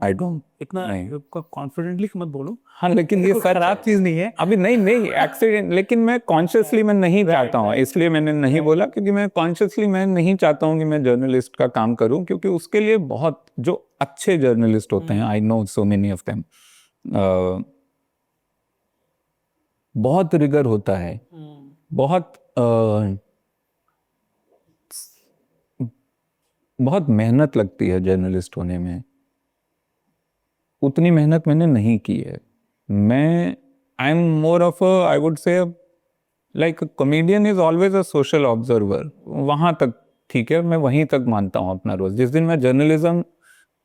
I don't. इतना कॉन्फिडेंटली मत बोलो। हाँ, लेकिन ये खराब चीज नहीं है अभी, नहीं एक्सीडेंट, लेकिन मैं कॉन्शियसली मैं नहीं चाहता हूँ, इसलिए मैंने नहीं बोला, क्योंकि मैं कॉन्शियसली मैं नहीं चाहता हूँ कि मैं जर्नलिस्ट का काम करूँ, क्योंकि उसके लिए बहुत जो अच्छे जर्नलिस्ट होते हैं, I know so many of them, बहुत रिगर होता है, बहुत बहुत मेहनत लगती है जर्नलिस्ट होने में। उतनी मेहनत मैंने नहीं की है। मैं I am more of a I would say like comedian is always a social observer. वहाँ तक ठीक है, मैं वहीं तक मानता हूँ अपना रोज। जिस दिन मैं जर्नलिज्म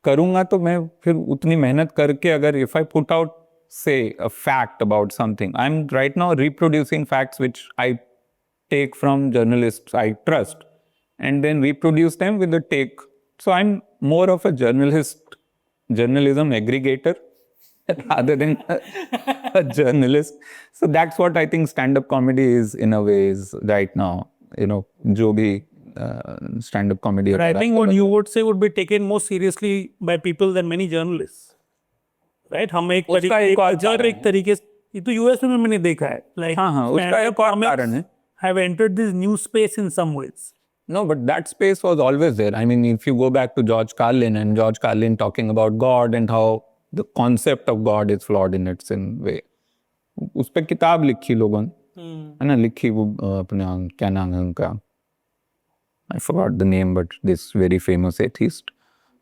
करूँगा तो मैं फिर उतनी मेहनत करके, अगर इफ आई पुट आउट से a fact about something, I am right now reproducing facts which I take from journalists I trust and then reproduce them with a take. So I'm more of a journalism aggregator rather than a journalist. So that's what I think stand-up comedy is in a way is right now. You know, जो भी stand-up comedy. But I think what you would say would be taken more seriously by people than many journalists. Right? हम एक उसका एक और कारण एक तरीके से, ये तो यूएस में मैंने देखा है, like हाँ हाँ, उसका एक और कारण है। have entered this new space in some ways. No, but that space was always there. I mean, if you go back to George Carlin and George Carlin talking about God and how the concept of God is flawed in its own way. उस पे किताब लिखी लोगों ने, है ना, लिखी वो अपने क्या नाम है उनका, I forgot the name, but this very famous atheist,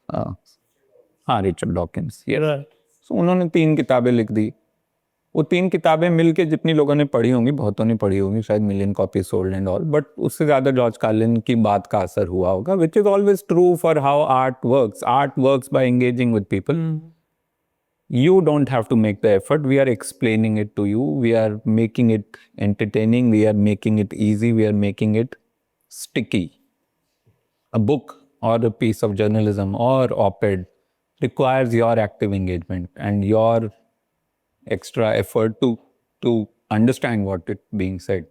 हाँ, Richard Dawkins, yes. Right. So उन्होंने 3 किताबें लिख दी। वो 3 किताबें मिलके जितनी लोगों ने पढ़ी होंगी, बहुतों ने पढ़ी होंगी, शायद million copy sold and all, but उससे ज़्यादा जॉर्ज कार्लिन की बात का असर हुआ होगा, which is always true for how art works by engaging with people. You don't have to make the effort. We are explaining it to you. We are making it entertaining. We are making it easy. We are making it sticky. A book or a piece of journalism or op-ed requires your active engagement and your extra effort to understand what is being said.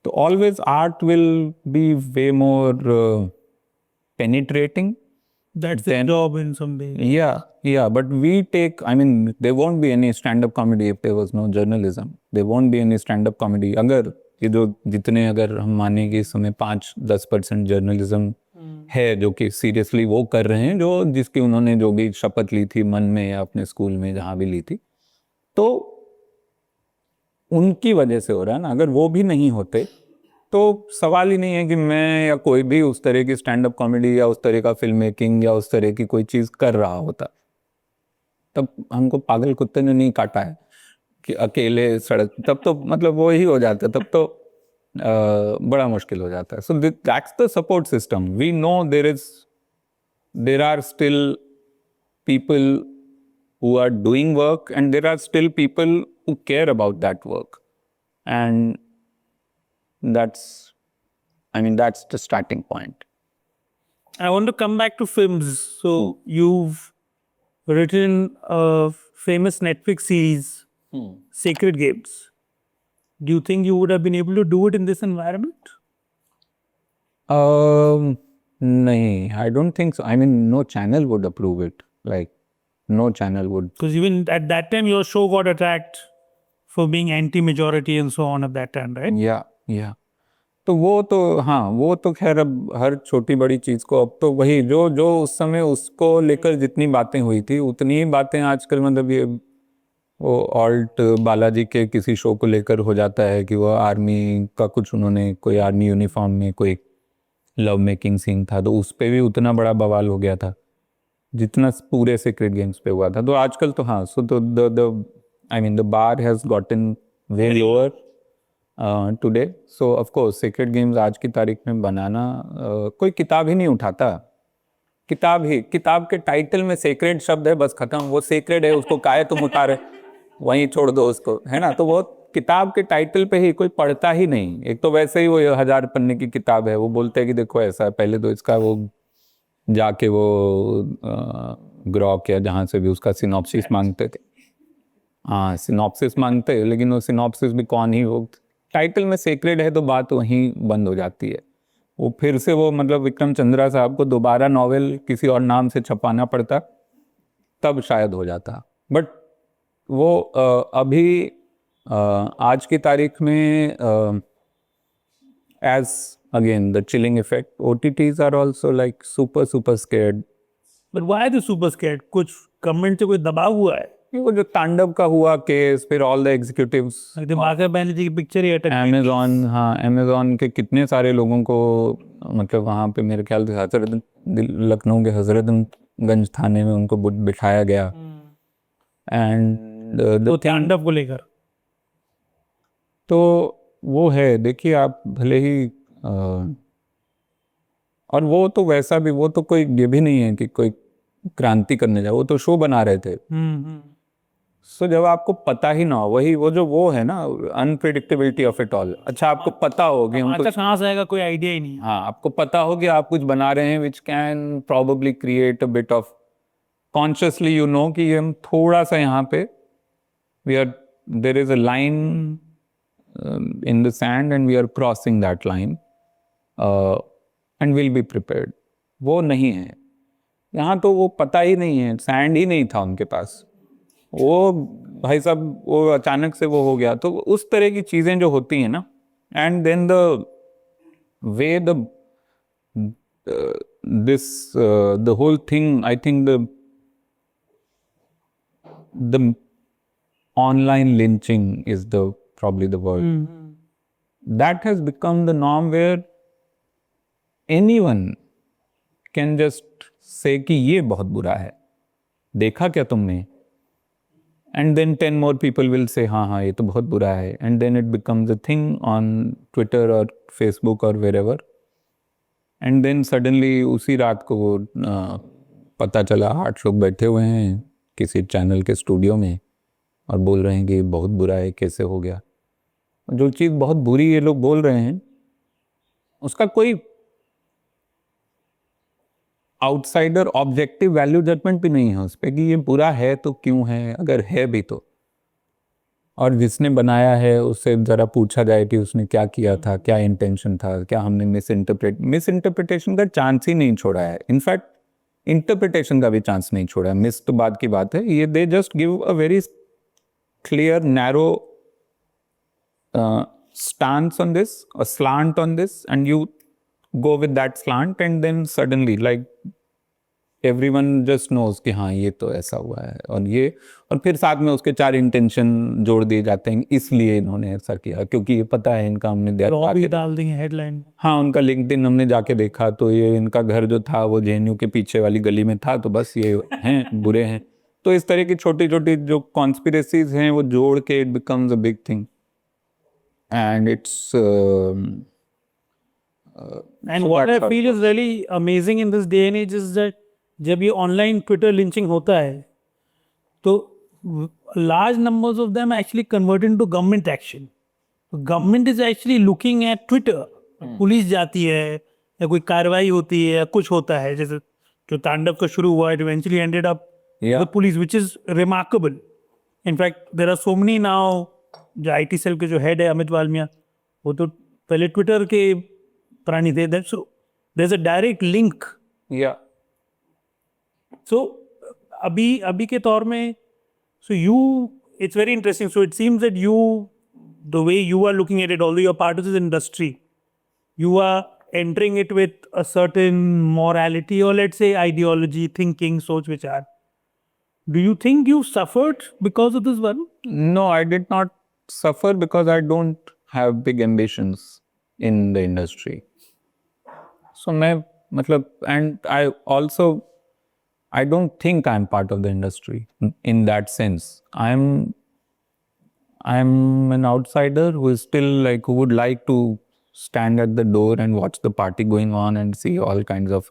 So always art will be way more penetrating. That's the job in some way. Yeah, but we take, I mean, there won't be any stand-up comedy if there was no journalism. There won't be any stand-up comedy. अगर ये जो जितने अगर हम माने कि इस समय 5-10% जर्नलिज्म है जो कि सीरियसली वो कर रहे हैं, जो जिसकी उन्होंने जो भी शपथ ली थी मन में या अपने स्कूल में जहाँ भी ली थी, तो उनकी वजह से हो रहा है ना। अगर वो भी नहीं होते तो सवाल ही नहीं है कि मैं या कोई भी उस तरह की स्टैंड अप कॉमेडी या उस तरह का फिल्म मेकिंग या उस तरह की कोई चीज़ कर रहा होता। तब हमको पागल कुत्ते ने नहीं काटा है कि अकेले सड़क, तब तो मतलब वो ही हो जाता, तब तो बड़ा मुश्किल हो जाता है। So that's the support system. We know there are still people who are doing work and there are still people who care about that work, and that's the starting point. I want to come back to films. So you've written a famous Netflix series, Sacred Games. Do you think you would have been able to do it in this environment? Nahi, I don't think so. I mean, no channel would approve it. Like, no channel would. Because even at that time, your show got attacked for being anti-majority and so on at that time, right? Yeah. तो वो तो हाँ, वो तो खैर अब हर छोटी बड़ी चीज़ को अब तो वही जो उस समय उसको लेकर जितनी बातें हुई थी उतनी ही बातें आजकल, मतलब ये वो ऑल्ट बालाजी के किसी शो को लेकर हो जाता है कि वो आर्मी का कुछ उन्होंने कोई आर्मी यूनिफॉर्म में कोई लव मेकिंग सीन था, तो उस पर भी उतना बड़ा बवाल हो गया था जितना पूरे सीक्रेट गेम्स पे हुआ था। तो आजकल तो हाँ, सो तो the bar has gotten way lower today. So of course secret games आज की तारीख में बनाना कोई किताब ही नहीं उठाता। किताब के टाइटल में सेक्रेड शब्द है, बस खत्म। वो सेक्रेड है, उसको काहे तुम उतारे, वहीं छोड़ दो उसको, है ना। तो वो किताब के टाइटल पे ही कोई पढ़ता ही नहीं। एक तो वैसे ही वो 1000 पन्ने की किताब है, वो बोलते हैं कि देखो ऐसा है, पहले तो इसका वो जाके वो ग्रॉक या जहाँ से भी उसका सिनॉप्सिस मांगते थे। हाँ, सिनॉप्सिस मांगते, लेकिन वो सिनॉप्सिस भी कौन ही हो, टाइटल में सेक्रेड है तो बात वहीं बंद हो जाती है। वो फिर से वो मतलब विक्रम चंद्रा साहब को दोबारा नॉवेल किसी और नाम से छपाना पड़ता, तब शायद हो जाता। बट वो अभी आज की तारीख में as again the chilling effect, OTTs are also like super scared. But why are they super scared? कुछ गवर्नमेंट से कोई दबाव हुआ है? वो जो तांडव का हुआ केस, फिर ऑल द एग्जीक्यूटिव्स, दिमाग बैनर्जी की पिक्चर ही अटक गई। अमेजोन, हाँ अमेजोन के कितने सारे लोगों को मतलब वहाँ पे मेरे ख्याल से लखनऊ के हजरतगंज थाने में उनको बिठाया गया। एंड तो तांडव को लेकर तो वो है, देखिए आप भले ही और वो तो वैसा भी, वो तो कोई ये भी नहीं है कि कोई क्रांति करने जाए, वो तो शो बना रहे थे। सो जब आपको पता ही ना हो, वही वो है ना, अनप्रिडिक्टेबिलिटी ऑफ इट ऑल। अच्छा आपको पता हो कि अच्छा कहाँ से आएगा कोई आइडिया ही नहीं। हाँ आपको पता हो कि आप कुछ बना रहे हैं which can probably create a bit of consciously, you know कि हम थोड़ा सा यहाँ पे there is a line in the sand and we are crossing that line and will be prepared. वो नहीं है यहाँ, तो वो पता ही नहीं है, सैंड ही नहीं था उनके पास, वो भाई साहब वो अचानक से वो हो गया। तो उस तरह की चीजें जो होती हैं ना, and then the way the whole thing, I think the online lynching is probably the word that has become the norm, where anyone can just say कि ये बहुत बुरा है, देखा क्या तुमने, and then 10 more people will say हाँ ये तो बहुत बुरा है, and then it becomes a thing on Twitter or Facebook or wherever, and then suddenly उसी रात को वो पता चला 8 लोग बैठे हुए हैं किसी चैनल के स्टूडियो में और बोल रहे हैं कि बहुत बुरा है, कैसे हो गया। जो चीज़ बहुत बुरी ये लोग बोल रहे हैं उसका कोई आउटसाइडर ऑब्जेक्टिव वैल्यू जजमेंट भी नहीं है उस पर कि ये बुरा है तो क्यों है, अगर है भी तो, और जिसने बनाया है उससे ज़रा पूछा जाए कि उसने क्या किया था, क्या इंटेंशन था, क्या हमने मिसइंटरप्रिटेशन का चांस ही नहीं छोड़ा है, इनफैक्ट इंटरप्रिटेशन का भी चांस नहीं छोड़ा है। मिस तो बात की बात है, ये they just give a very clear, narrow stance on this, a slant on this, and you go with that slant, and then suddenly like everyone just knows कि हाँ ये तो ऐसा हुआ है, और फिर साथ में उसके 4 इंटेंशन जोड़ दिए जाते हैं, इसलिए इन्होंने ऐसा किया क्योंकि ये पता है इनका, हमने डाल देंगे हेडलाइन। हाँ उनका लिंक्डइन हमने जाके देखा तो ये इनका घर जो था वो जेएनयू के पीछे वाली गली में था, तो बस ये हैं बुरे हैं। तो इस तरह की छोटी छोटी जो कॉन्स्पिरेसीज हैं वो जोड़ के it becomes a big thing, and it's and what I feel is really amazing in this day and age is that जब ये ऑनलाइन ट्विटर लिंचिंग होता है तो large numbers of them actually convert into government action. Government is actually looking at Twitter, police जाती है या कोई कार्रवाई होती है या कुछ होता है, जैसे जो तांडव का शुरू हुआ, it eventually ended up the police, which is remarkable. In fact, there are so many now, जो IT सेल के जो हेड है अमित वालमिया, वो तो पहले ट्विटर के प्राणी थे, so there's a direct link. Yeah. So अभी के तौर में, so it's very interesting. So it seems that the way you are looking at it, although you're part of this industry, you are entering it with a certain morality or let's say ideology, thinking, soch, vichar. Do you think you suffered because of this one? No, I did not suffer because I don't have big ambitions in the industry. So and I don't think I'm part of the industry in that sense. I'm an outsider who is still who would like to stand at the door and watch the party going on and see all kinds of,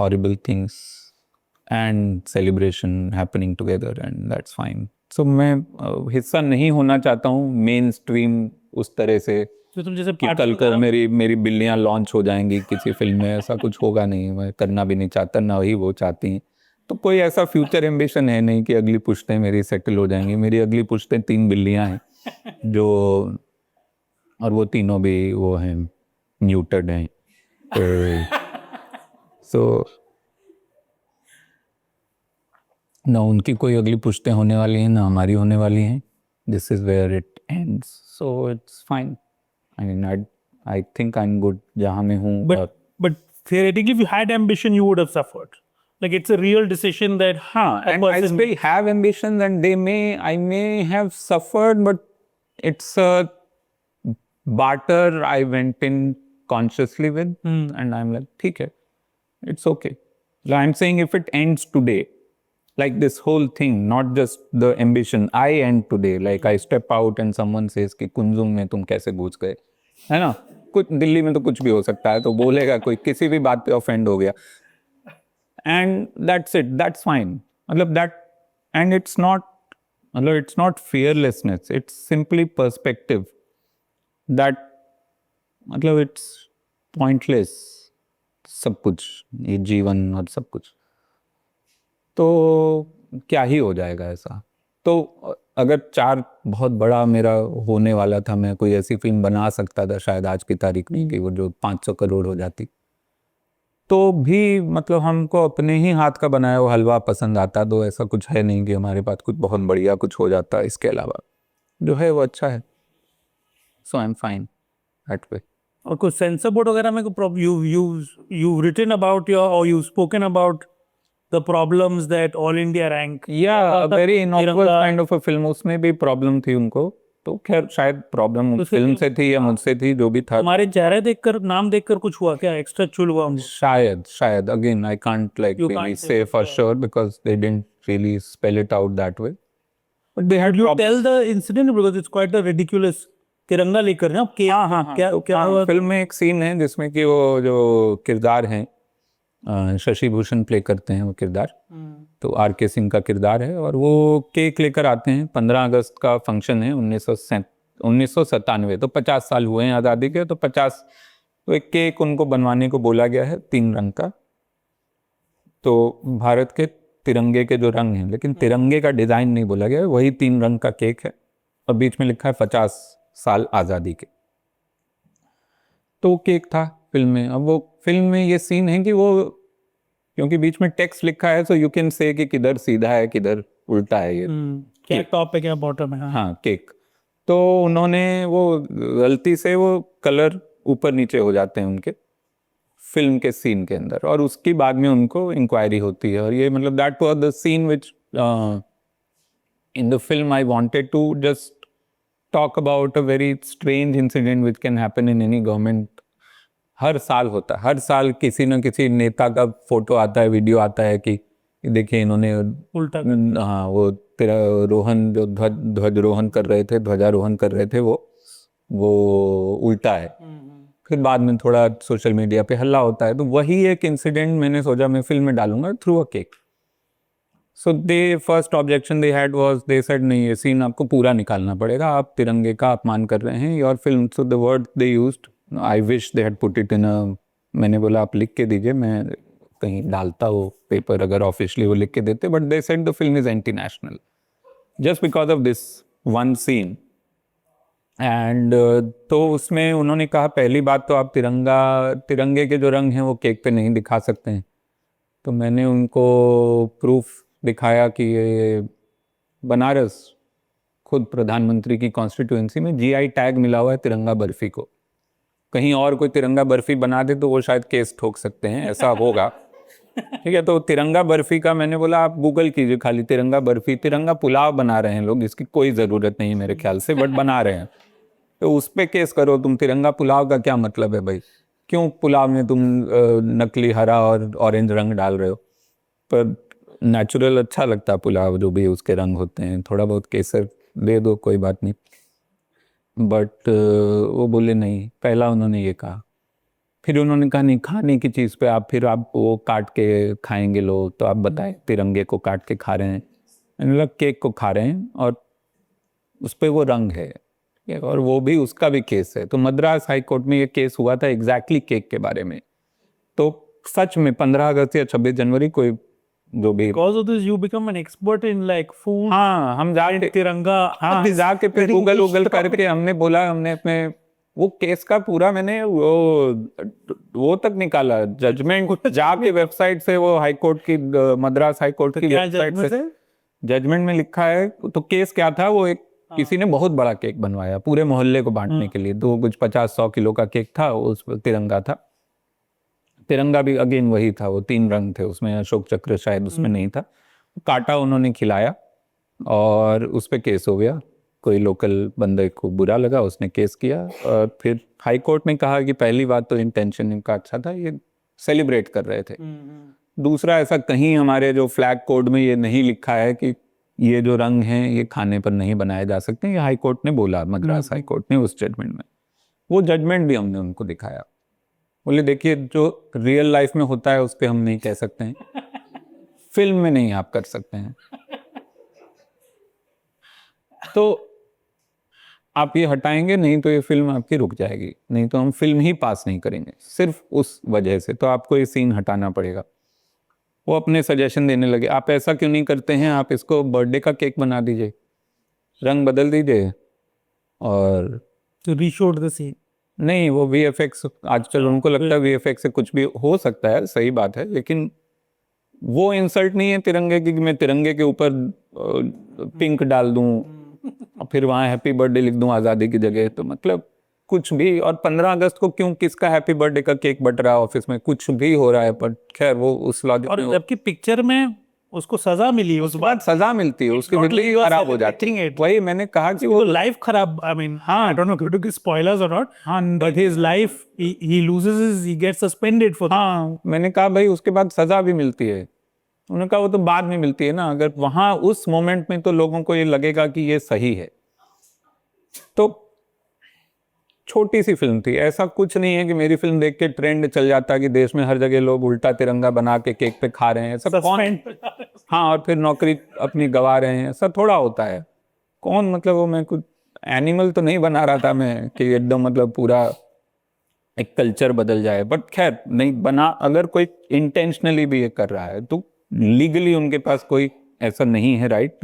horrible things and celebration happening together, and that's fine. So मैं हिस्सा नहीं होना चाहता हूँ मेन स्ट्रीम उस तरह से तो तुम जैसे कि कल को मेरी बिल्लियाँ लॉन्च हो जाएंगी किसी फिल्म में, ऐसा कुछ होगा नहीं, मैं करना भी नहीं चाहता, ना ही वो चाहती हैं। तो कोई ऐसा फ्यूचर एम्बिशन है नहीं कि अगली पुश्तें मेरी सेटल हो जाएंगी। मेरी अगली पुश्तें 3 बिल्लियाँ हैं जो, और वो तीनों भी वो हैं न्यूटर्ड हैं, सो ना उनकी कोई अगली पुश्तें होने वाली हैं ना हमारी होने वाली हैं। This is where it ends, so it's fine. I mean I think I am good जहाँ मैं हूँ। But theoretically, if you had ambition, you would have suffered. Like it's a real decision that a and I person- still have ambitions, and I may have suffered, but it's a barter I went in consciously with, and I'm like, okay, it's okay. So I'm saying if it ends today, like this whole thing, not just the ambition, I end today. Like I step out and someone says कि कुंजुम में तुम कैसे घुस गए, है ना? कुछ दिल्ली में तो कुछ भी हो सकता है, तो बोलेगा कोई, किसी भी बात पे ऑफेंड हो गया, and that's it, that's fine. मतलब that, and it's not fearlessness, it's simply perspective that मतलब it's pointless सब कुछ, ये जीवन और सब कुछ, तो क्या ही हो जाएगा ऐसा. तो अगर 4 बहुत बड़ा मेरा होने वाला था, मैं कोई ऐसी फिल्म बना सकता था शायद आज की तारीख में कि वो जो 500 करोड़ हो जाती, तो भी मतलब हमको अपने ही हाथ का बनाया हुआ हलवा पसंद आता, तो ऐसा कुछ है नहीं कि हमारे पास कुछ बहुत बढ़िया कुछ हो जाता. इसके अलावा जो है वो अच्छा है. So I am fine that way. और कुछ सेंसर बोर्ड वगैरह में you written about or you spoken about the problems that All India rank या वेरी इनोकुअस तिरंगा- काइंड ऑफ अ फिल्म, उसमें भी प्रॉब्लम थी उनको, तो खैर शायद प्रॉब्लम फिल्म से थी या मुझसे थी, जो भी था. हमारे चेहरे देखकर नाम देखकर कुछ हुआ क्या, एक्स्ट्रा चुल हुआ उनको? शायद again I can't like You really can't say say for for sure because they didn't really spell it out that way, but they had You tell the incident because it's quite a ridiculous. तिरंगा लेकर ना क्या हुआ? फिल्म में एक सीन है जिसमें कि वो जो किरदार हैं, शशि भूषण प्ले करते हैं वो किरदार, तो आर के सिंह का किरदार है, और वो केक लेकर आते हैं. 15 अगस्त का फंक्शन है 1997, तो 50 साल हुए हैं आज़ादी के, तो 50, तो एक केक उनको बनवाने को बोला गया है 3 रंग का, तो भारत के तिरंगे के जो रंग हैं, लेकिन तिरंगे का डिज़ाइन नहीं बोला गया है, वही 3 रंग का केक है, और बीच में लिखा है 50 साल आज़ादी के. तो वो केक था फिल्म में. अब वो फिल्म में ये सीन है कि वो, क्योंकि बीच में टेक्स्ट लिखा है, सो यू कैन से कि किधर सीधा है किधर उल्टा है ये. क्या टॉप पे क्या बॉटम है? हाँ, केक. तो उन्होंने वो गलती से वो कलर ऊपर नीचे हो जाते हैं उनके फिल्म के सीन के अंदर, और उसकी बाद में उनको इंक्वायरी होती है. और ये मतलब that was the scene which in the film I wanted to just talk about a very strange incident which can happen in any government. हर साल होता है, हर साल किसी न किसी नेता का फोटो आता है, वीडियो आता है कि देखिए इन्होंने उल्टा, हाँ, वो तेरा रोहन जो ध्वजारोहण कर रहे थे वो उल्टा है. फिर बाद में थोड़ा सोशल मीडिया पे हल्ला होता है, तो वही एक इंसिडेंट मैंने सोचा मैं फिल्म में डालूंगा through a cake. So they first objection they had was, they said नहीं, ये सीन आपको पूरा निकालना पड़ेगा, आप तिरंगे का अपमान कर रहे हैं your film. So the word they used, I wish they had put it in a, मैंने बोला आप लिख के दीजिए, मैं कहीं डालता वो पेपर अगर ऑफिशियली वो लिख के देते, but they said the film is anti national just because of this one scene. And तो उसमें उन्होंने कहा पहली बात तो आप तिरंगे के जो रंग हैं वो केक पे नहीं दिखा सकते हैं. तो मैंने उनको प्रूफ दिखाया कि ये बनारस खुद प्रधानमंत्री की कॉन्स्टिट्यूएंसी में जीआई टैग मिला हुआ है तिरंगा बर्फी को. कहीं और कोई तिरंगा बर्फी बना दे तो वो शायद केस ठोक सकते हैं, ऐसा होगा. ठीक है, तो तिरंगा बर्फी का मैंने बोला आप गूगल कीजिए खाली तिरंगा बर्फी. तिरंगा पुलाव बना रहे हैं लोग, इसकी कोई ज़रूरत नहीं मेरे ख्याल से, बट बना रहे हैं, तो उस पर केस करो. तुम तिरंगा पुलाव का क्या मतलब है भाई, क्यों पुलाव में तुम नकली हरा और ऑरेंज रंग डाल रहे हो? पर नेचुरल अच्छा लगता पुलाव, जो भी उसके रंग होते हैं, थोड़ा बहुत केसर दे दो कोई बात नहीं. बट वो बोले नहीं, पहला उन्होंने ये कहा. फिर उन्होंने कहा नहीं, खाने की चीज़ पे आप वो काट के खाएंगे लोग, तो आप बताएं तिरंगे को काट के खा रहे हैं, मतलब केक को खा रहे हैं और उस पर वो रंग है, और वो भी उसका भी केस है. तो मद्रास हाई कोर्ट में ये केस हुआ था एग्जैक्टली केक के बारे में. तो सच में 15 अगस्त या 26 जनवरी कोई जो भी, because of this you become an expert in like food. हाँ, हम जाके तिरंगा, हाँ जाके फिर गूगल करके हमने बोला, हमने अपने वो केस का पूरा मैंने वो तक निकाला जजमेंट जाके वेबसाइट से, वो हाई कोर्ट की मद्रास हाई कोर्ट की वेबसाइट से जजमेंट में लिखा है. तो केस क्या था, वो एक किसी ने बहुत बड़ा केक बनवाया पूरे मोहल्ले को बांटने के लिए, तो कुछ 50-100 किलो का केक था, उस पर तिरंगा था. तिरंगा भी अगेन वही था, वो 3 रंग थे उसमें, अशोक चक्र शायद उसमें नहीं था। काटा उन्होंने, खिलाया और उस पर केस हो गया। कोई लोकल बंदे को बुरा लगा, उसने केस किया और फिर हाई कोर्ट ने कहा कि पहली बात तो इंटेंशन इनका अच्छा था, ये सेलिब्रेट कर रहे थे। दूसरा, ऐसा कहीं हमारे जो फ्लैग कोड में ये नहीं लिखा है कि ये जो रंग हैं ये खाने पर नहीं बनाए जा सकते। ये हाई कोर्ट ने बोला, मद्रास हाई कोर्ट ने उस जजमेंट में। वो जजमेंट भी हमने उनको दिखाया। बोले देखिए, जो रियल लाइफ में होता है उस पर हम नहीं कह सकते हैं, फिल्म में नहीं आप कर सकते हैं। तो आप ये हटाएंगे, नहीं तो ये फिल्म आपकी रुक जाएगी, नहीं तो हम फिल्म ही पास नहीं करेंगे सिर्फ उस वजह से। तो आपको ये सीन हटाना पड़ेगा। वो अपने सजेशन देने लगे, आप ऐसा क्यों नहीं करते हैं, आप इसको बर्थडे का केक बना दीजिए, रंग बदल दीजिए। और to reshoot the scene. नहीं, वो VFX आजकल उनको लगता है VFX से कुछ भी हो सकता है, सही बात है, लेकिन वो इंसल्ट नहीं है तिरंगे की कि मैं तिरंगे के ऊपर पिंक डाल दूं और फिर वहाँ हैप्पी बर्थडे लिख दूं आज़ादी की जगह। तो मतलब कुछ भी। और 15 अगस्त को क्यों किसका हैप्पी बर्थडे का केक बट रहा है ऑफिस में, कुछ भी हो रहा है। पर खैर वो उस लॉजिक और जबकि पिक्चर में उसको सजा मिली है, उस बाद सजा मिलती है, उसकी जिंदगी खराब हो जाती है। वही मैंने कहा कि वो लाइफ खराब, आई मीन, हाँ, I don't know to give spoilers और नॉट, हाँ, but his life, he loses his, he gets suspended for. हाँ, मैंने कहा भाई उसके बाद सजा भी मिलती है। उन्होंने कहा वो तो बाद में मिलती है ना, अगर वहां उस मोमेंट में तो लोगों को ये लगेगा कि ये सही है। तो छोटी सी फिल्म थी, ऐसा कुछ नहीं है कि मेरी फिल्म देख के ट्रेंड चल जाता कि देश में हर जगह लोग उल्टा तिरंगा बना के केक पे खा रहे हैं, ऐसा कौन, हाँ, और फिर नौकरी अपनी गवा रहे हैं, ऐसा थोड़ा होता है। कौन, मतलब वो मैं कुछ एनिमल तो नहीं बना रहा था मैं कि एकदम मतलब पूरा एक कल्चर बदल जाए। बट खैर नहीं बना। अगर कोई इंटेंशनली भी ये कर रहा है तो लीगली उनके पास कोई ऐसा नहीं है राइट।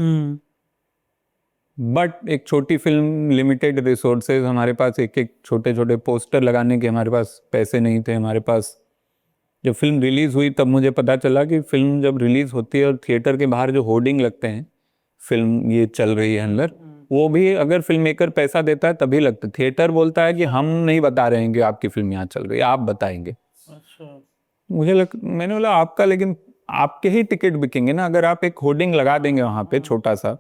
बट एक छोटी फिल्म, लिमिटेड रिसोर्सेज, हमारे पास एक एक छोटे छोटे पोस्टर लगाने के हमारे पास पैसे नहीं थे। हमारे पास जब फिल्म रिलीज हुई तब मुझे पता चला कि फिल्म जब रिलीज होती है और थिएटर के बाहर जो होर्डिंग लगते हैं, फिल्म ये चल रही है अंदर, वो भी अगर फिल्म मेकर पैसा देता है तभी लगता है। थिएटर बोलता है कि हम नहीं बता रहे हैं कि आपकी फिल्म यहाँ चल रही है, आप बताएंगे। अच्छा। मैंने बोला आपका, लेकिन आपके ही टिकट बिकेंगे ना। अगर आप एक होर्डिंग लगा देंगे वहां पे, छोटा सा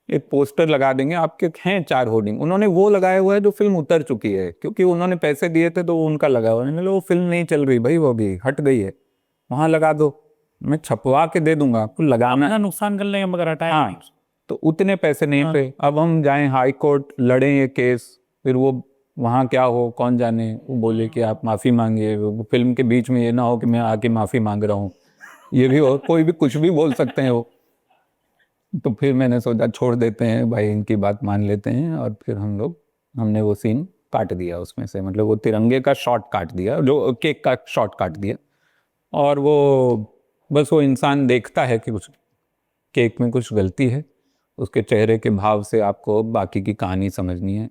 एक पोस्टर लगा देंगे, आपके हैं 4 होर्डिंग, उन्होंने वो लगाया हुआ है जो फिल्म उतर चुकी है, क्योंकि उन्होंने पैसे दिए थे तो वो उनका लगा हुआ है। वो फिल्म नहीं चल रही भाई, वो भी हट गई है, वहां लगा दो, मैं छपवा के दे दूंगा, आपको लगाना। नुकसान कर लेंगे मगर हटाए। हाँ, तो उतने पैसे नहीं थे। अब हम जाएं हाई कोर्ट, लड़ें ये केस, फिर वो वहाँ क्या हो कौन जाने। वो बोले कि आप माफ़ी मांगिए, वो फिल्म के बीच में ये ना हो कि मैं आके माफ़ी मांग रहा हूँ, ये भी हो, कोई भी कुछ भी बोल सकते हैं वो। तो फिर मैंने सोचा छोड़ देते हैं भाई, इनकी बात मान लेते हैं। और फिर हमने वो सीन काट दिया उसमें से, मतलब वो तिरंगे का शॉट काट दिया, जो केक का शॉट काट दिया। और वो बस वो इंसान देखता है कि कुछ केक में कुछ गलती है, उसके चेहरे के भाव से आपको बाकी की कहानी समझनी है।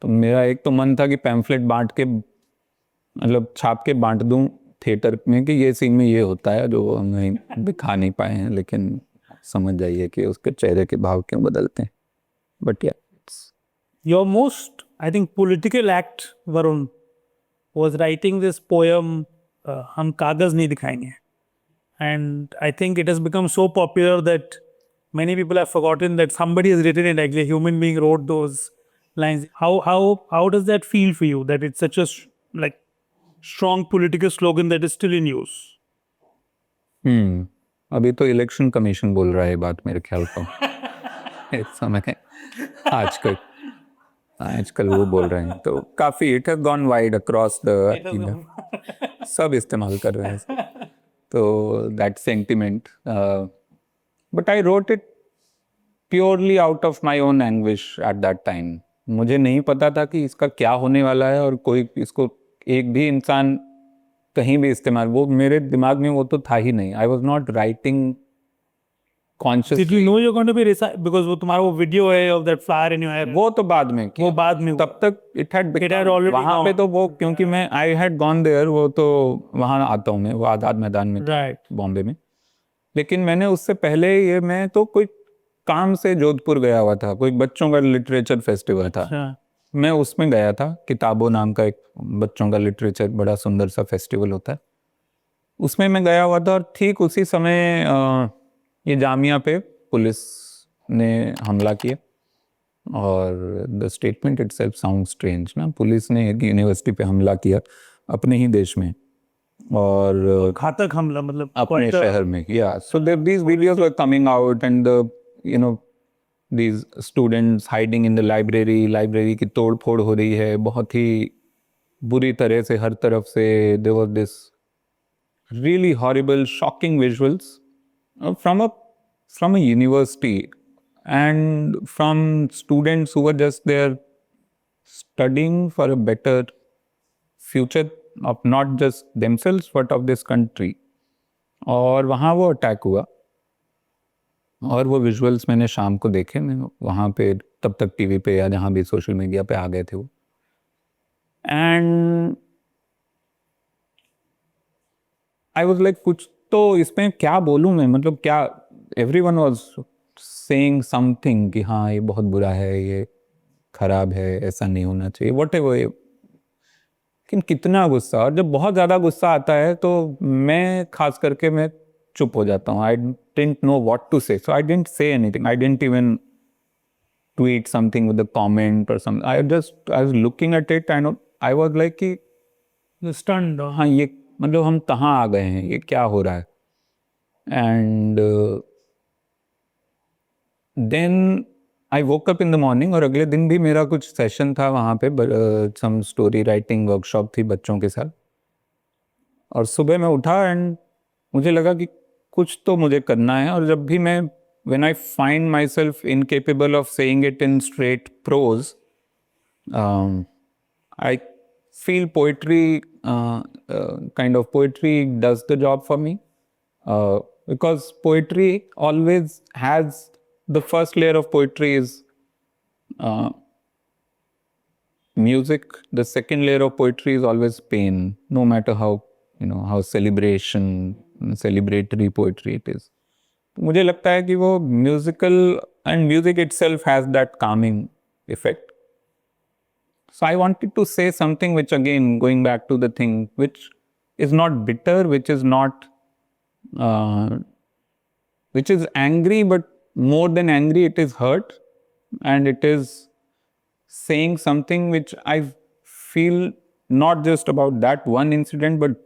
तो मेरा एक तो मन था कि पैम्फलेट बांट के, मतलब छाप के बांट दूं थिएटर में कि ये सीन में ये होता है, जो हम नहीं दिखा नहीं पाए हैं, लेकिन समझ जाइए कि उसके चेहरे के भाव क्यों बदलते हैं। बट या your most, I think, political act, Varun, was writing this poem, हम कागज नहीं दिखाएंगे, and I think it has become so popular that many people have forgotten that somebody has written it. Actually, a human being wrote those lines. How does that feel for you, that it's such a like strong political slogan that is still in use? अभी तो इलेक्शन कमीशन बोल रहा है बात, मेरे ख्याल को इस समय आजकल वो बोल रहे हैं, तो काफी it has gone wide across the, सब इस्तेमाल कर रहे हैं। तो that sentiment, but I wrote it purely out of my own anguish at that time. मुझे नहीं पता था कि इसका क्या होने वाला है, और कोई इसको एक भी इंसान कहीं भी इस्तेमाल, वो मेरे दिमाग में वो तो था ही नहीं। I was not writing consciously. Did you know you're going to be because वो तुम्हारा वो वीडियो है of that flower in your hair? वो तो बाद में, वो बाद में, तब तक it had already वहाँ पे तो वो, क्योंकि मैं I had gone there, वो तो वहाँ आता हूँ मैं, वो आज़ाद मैदान में, right, बॉम्बे में। लेकिन मैंने उससे पहले ये, मैं तो कोई काम से जोधपुर गया हुआ था, कोई बच्चों का लिटरेचर फेस्टिवल था। मैं उसमें गया था, किताबों नाम का एक बच्चों का लिटरेचर बड़ा सुंदर सा फेस्टिवल होता है। उसमें मैं गया हुआ था और ठीक उसी समय ये जामिया पे पुलिस ने हमला किया और the statement itself sound strange ना, पुलिस ने एक यूनिवर्सिटी पे हमला किया अपने ही देश में और घातक हमला मतलब अपने शहर में. या सो these videos were coming out and the you know these students hiding in the library की तोड़ फोड़ हो रही है बहुत ही बुरी तरह से हर तरफ से. there was this really horrible shocking visuals from a university and from students who were just there studying for a better future of not just themselves but of this country. और वहाँ वो अटैक हुआ और वो विजुअल्स मैंने शाम को देखे. मैं वहाँ पे तब तक टीवी पे या जहाँ भी सोशल मीडिया पे आ गए थे वो. एंड आई वाज लाइक कुछ तो इसमें क्या बोलूँ मैं, मतलब क्या. एवरीवन वाज सेइंग समथिंग कि हाँ ये बहुत बुरा है, ये खराब है, ऐसा नहीं होना चाहिए, व्हाटएवर. लेकिन कितना गुस्सा, और जब बहुत ज़्यादा गुस्सा आता है तो मैं खास करके मैं चुप हो जाता हूँ. I didn't know what to say, so I didn't say anything. I didn't even tweet something with a comment or something. I was looking at it and I was like कि स्टन्ड. हाँ ये मतलब हम कहाँ आ गए हैं, ये क्या हो रहा है. And then I woke up in the morning और अगले दिन भी मेरा कुछ सेशन था वहाँ पे, सम स्टोरी राइटिंग वर्कशॉप थी बच्चों के साथ. और सुबह मैं उठा एंड मुझे लगा कि कुछ तो मुझे करना है. और जब भी मैं when I find myself incapable of saying it in straight prose, I feel poetry, kind of poetry does the job for me, because poetry always has, the first layer of poetry is music. The second layer of poetry is always pain, no matter how how celebratory poetry it is. मुझे लगता है कि वो musical and music itself has that coming effect. So I wanted to say something which again going back to the thing which is not bitter, which is not which is angry, but more than angry it is hurt, and it is saying something which I feel not just about that one incident but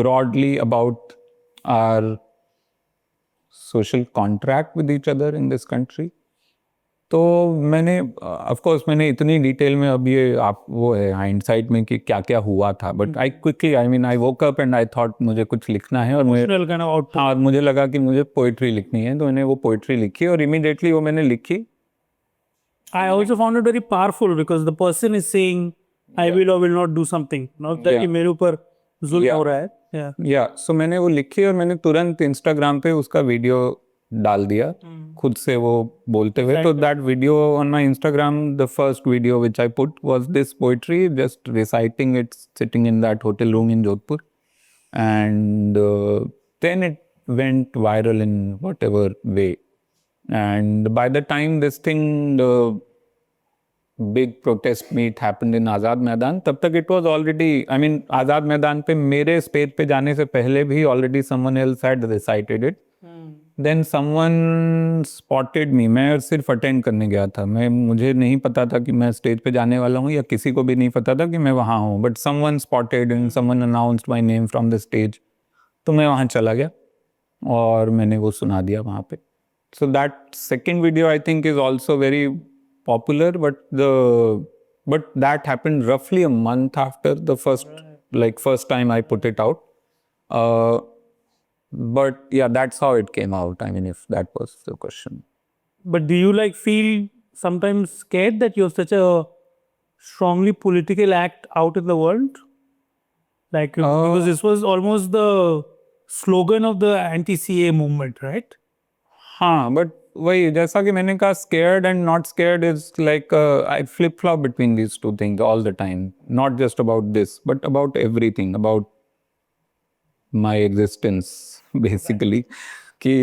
broadly about our social contract with each other in this country. तो मैंने ऑफ कोर्स मैंने इतनी डिटेल में अब ये आप वो है हाइंडसाइट में कि क्या क्या हुआ था, but I quickly I woke up and I thought मुझे कुछ लिखना है. और हाँ मुझे लगा कि मुझे पोइट्री लिखनी है, तो मैंने वो पोइट्री लिखी और इमीडिएटली वो मैंने लिखी. I also found it very powerful because the person is saying I will or will not do something, not that कि मेरे ऊपर जुल्म हो रहा है. या सो मैंने वो लिखी और मैंने तुरंत इंस्टाग्राम पे उसका वीडियो डाल दिया खुद से वो बोलते हुए. तो that video on my Instagram, the first video which I put was this poetry, just reciting it sitting in that hotel room in Jodhpur. And then it went viral in whatever way. And by the time this thing, the big protest meet happened in Azad Maidan, तब तक it was already, I mean, Azad Maidan पे मेरे स्टेज पे जाने से पहले भी already someone else had recited it. Then someone spotted me. मैं सिर्फ अटेंड करने गया था, मुझे नहीं पता था कि मैं स्टेज पे जाने वाला हूँ, या किसी को भी नहीं पता था कि मैं वहाँ हूँ. But someone spotted and someone announced my name from the stage. तो मैं वहाँ चला गया और मैंने वो सुना दिया वहाँ पे. So that second video I think is also very popular, but that happened roughly a month after the first time I put it out. But yeah, that's how it came out. I mean, if that was the question. But do you feel sometimes scared that you're such a strongly political act out in the world? Because this was almost the slogan of the anti-CA movement, right? हाँ, बट वही जैसा कि मैंने कहा, scared and not scared is like I flip-flop between these two things all the time. Not just about this, but about everything, about my existence basically. कि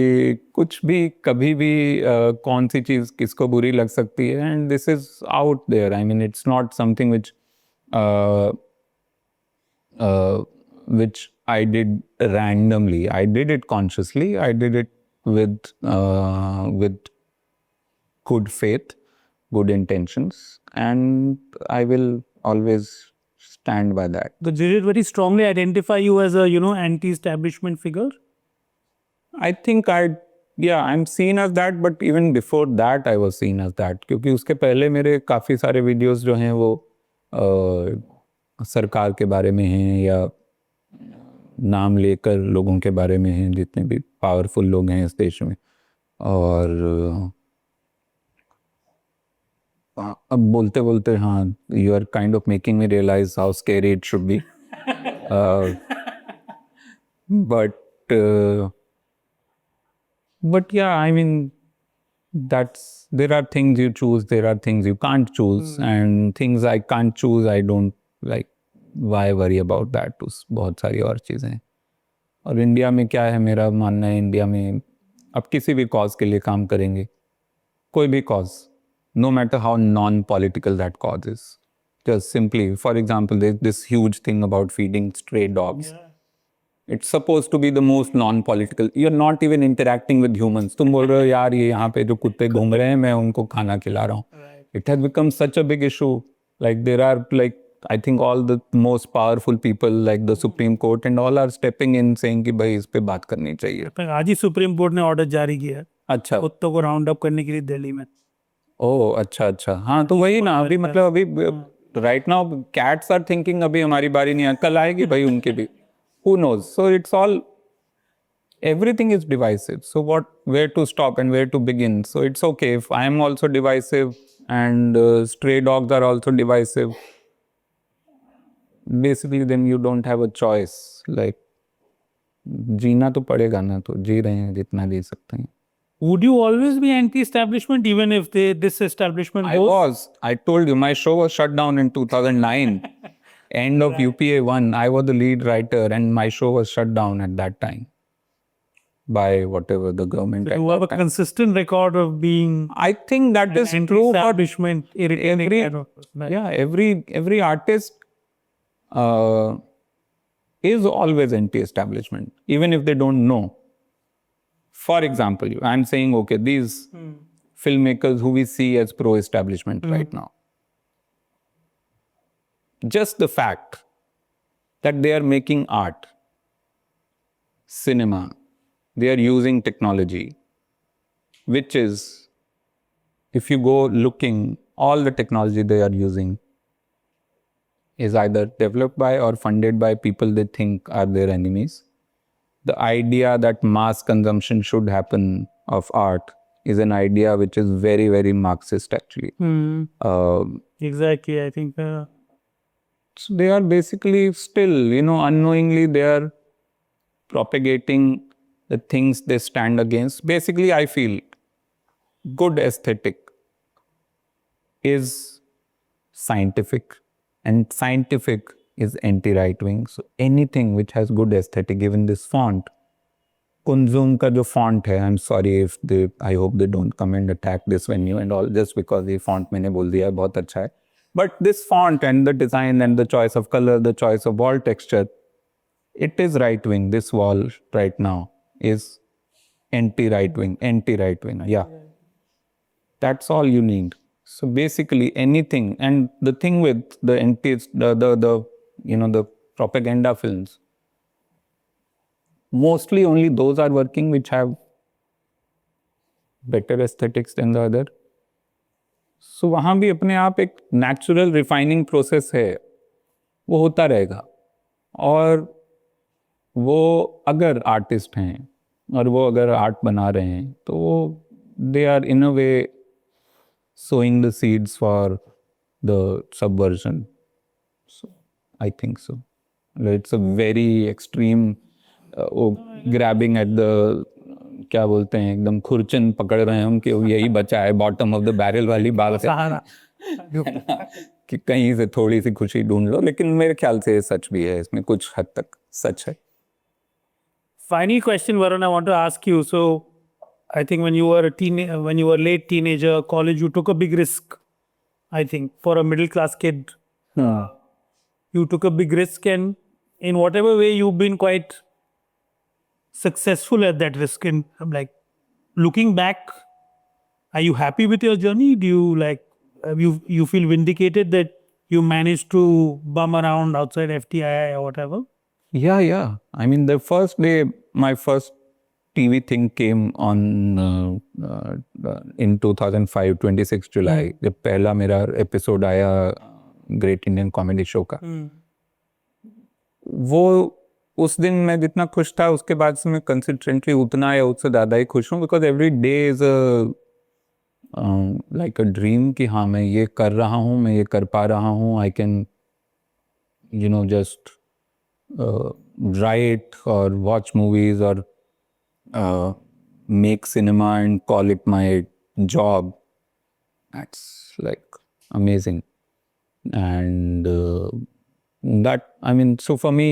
कुछ भी कभी भी कौन सी चीज़ किसको बुरी लग सकती है, and this is out there. I mean, it's not something which which I did randomly. I did it consciously. I did it with good faith, good intentions, and I will always stand by that. So did it very strongly identify you as a, anti-establishment figure? I think I'm seen as that, but even before that I was seen as that. क्योंकि उसके पहले मेरे काफ़ी सारे वीडियोस जो हैं वो सरकार के बारे में हैं या नाम लेकर लोगों के बारे में हैं, जितने भी पावरफुल लोग हैं इस देश में. और अब बोलते बोलते हाँ, you are kind of making me realise how scary it should be. But yeah, I mean, there are things you choose, there are things you can't choose, and things I can't choose, I don't like. Why worry about that? बहुत सारी और चीज़ें हैं. और इंडिया में क्या है, मेरा मानना है, इंडिया में अब किसी भी कॉज के लिए काम करेंगे, कोई भी cause, no matter how non-political that cause is. Just simply, for example, there's this huge thing about feeding stray dogs. Yeah. It's supposed to be the most non-political. You're not even interacting with humans. तुम बोल रहे हो यार ये यहाँ पे जो कुत्ते घूम रहे हैं मैं उनको खाना खिला रहा हूँ. It has become such a big issue. Like there are like I think all the most powerful people like the Supreme Court and all are stepping in saying कि भाई इस पे बात करनी चाहिए. आज ही सुप्रीम कोर्ट ने ऑर्डर जारी किया अच्छा. कुत्तों को राउंड अप करने के लिए दिल्ली में. ओह अच्छा. हाँ तो वही ना, अभी मतलब अभी right now cats are thinking अभी हमारी बारी नहीं है, कल आएगी भाई उनकी भी. Who knows? So it's all, everything is divisive. So where to stop and where to begin? So it's okay if I am also divisive and stray dogs are also divisive. Basically, then you don't have a choice. Like, जीना तो पड़ेगा ना, तो जी रहे हैं जितना जी सकते हैं. Would you always be anti-establishment even if this establishment I was. I told you, my show was shut down in 2009. End of UPA 1, I was the lead writer and my show was shut down at that time by whatever the government. You have a consistent record of being I think that is true for establishment irritating kind of person. yeah, every artist is always anti-establishment, even if they don't know. For example, I'm saying, okay, these filmmakers who we see as pro-establishment right now, just the fact that they are making art, cinema, they are using technology, which is, if you go looking, all the technology they are using is either developed by or funded by people they think are their enemies. The idea that mass consumption should happen of art is an idea which is very, very Marxist actually. Exactly, I think. So they are basically still, unknowingly they are propagating the things they stand against. Basically, I feel good aesthetic is scientific and scientific is anti-right wing. So anything which has good aesthetic, even this font, Kunzum ka jo font hai, I'm sorry if I hope they don't come and attack this venue and all, just because the font maine bol diya hai, bahut acha hai. But this font and the design and the choice of color, the choice of wall texture, it is right-wing. This wall right now is anti-right-wing. Yeah. That's all you need. So basically anything, and the thing with the propaganda films, mostly only those are working which have better aesthetics than the other. So वहाँ भी अपने आप एक नेचुरल रिफाइनिंग प्रोसेस है, वो होता रहेगा. और वो अगर आर्टिस्ट हैं और वो अगर आर्ट बना रहे हैं तो they are in a way sowing the seeds for the subversion. So I think so. It's a very extreme grabbing at the, क्या बोलते हैं, एकदम खुरचन पकड़ रहे हैं हम कि यही बचा है, बॉटम ऑफ द बैरल वाली बात है कि कहीं से थोड़ी सी खुशी ढूंढ लो. लेकिन मेरे ख्याल से सच भी है, इसमें कुछ हद तक सच है. Final question, Varun, I want to ask you. So, I think when you were late teenager, college, you took a big risk. I think for a middle class kid, you took a big risk, and in whatever way you've been quite successful at that risk. And I'm like, looking back, are you happy with your journey? Do you like, you feel vindicated that you managed to bum around outside FTI or whatever? Yeah. I mean, the first day, my first TV thing came on in 2005, 26 July. जब पहला मेरा एपिसोड आया ग्रेट इंडियन कॉमेडी शो का, वो उस दिन मैं जितना खुश था, उसके बाद से मैं कंसिस्टेंटली उतना या उससे ज़्यादा ही खुश हूँ, because every day is like a dream कि हाँ मैं ये कर रहा हूँ, मैं ये कर पा रहा हूँ. I can just write or watch movies or make cinema and call it my job. That's like amazing. And that, I mean, so for me,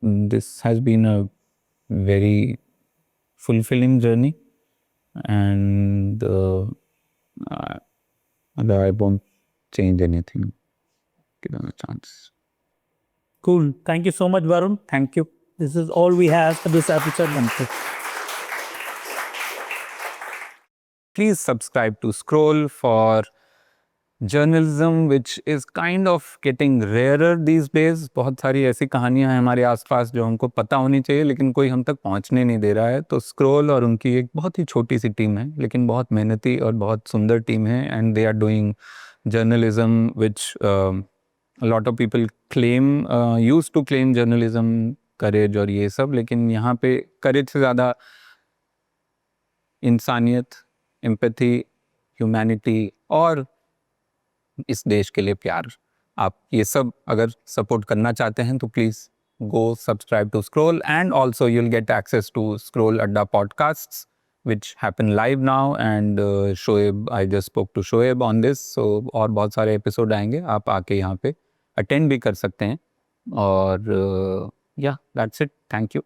this has been a very fulfilling journey, and I won't change anything given a chance. Cool. Thank you so much, Varun. Thank you. This is all we have for this episode. Please subscribe to Scroll for journalism, which is kind of getting rarer these days. बहुत सारी ऐसी कहानियां हैं हमारे आसपास जो हमको पता होनी चाहिए, लेकिन कोई हम तक पहुंचने नहीं दे रहा है. तो स्क्रोल और उनकी एक बहुत ही छोटी सी टीम है, लेकिन बहुत मेहनती और बहुत सुंदर टीम है. And they are doing journalism which a lot of people claim, used to claim journalism, courage और ये सब, लेकिन यहाँ पे courage से ज़्यादा इंसानियत, एम्पैथी, ह्यूमैनिटी और इस देश के लिए प्यार. आप ये सब अगर सपोर्ट करना चाहते हैं तो please go subscribe to Scroll, and also you'll get access to Scroll Adda podcasts which happen live now. And Shoaib, I just spoke to Shoaib on this, so और बहुत सारे एपिसोड आएंगे, आप आके यहाँ पे अटेंड भी कर सकते हैं. और yeah, that's it. Thank you.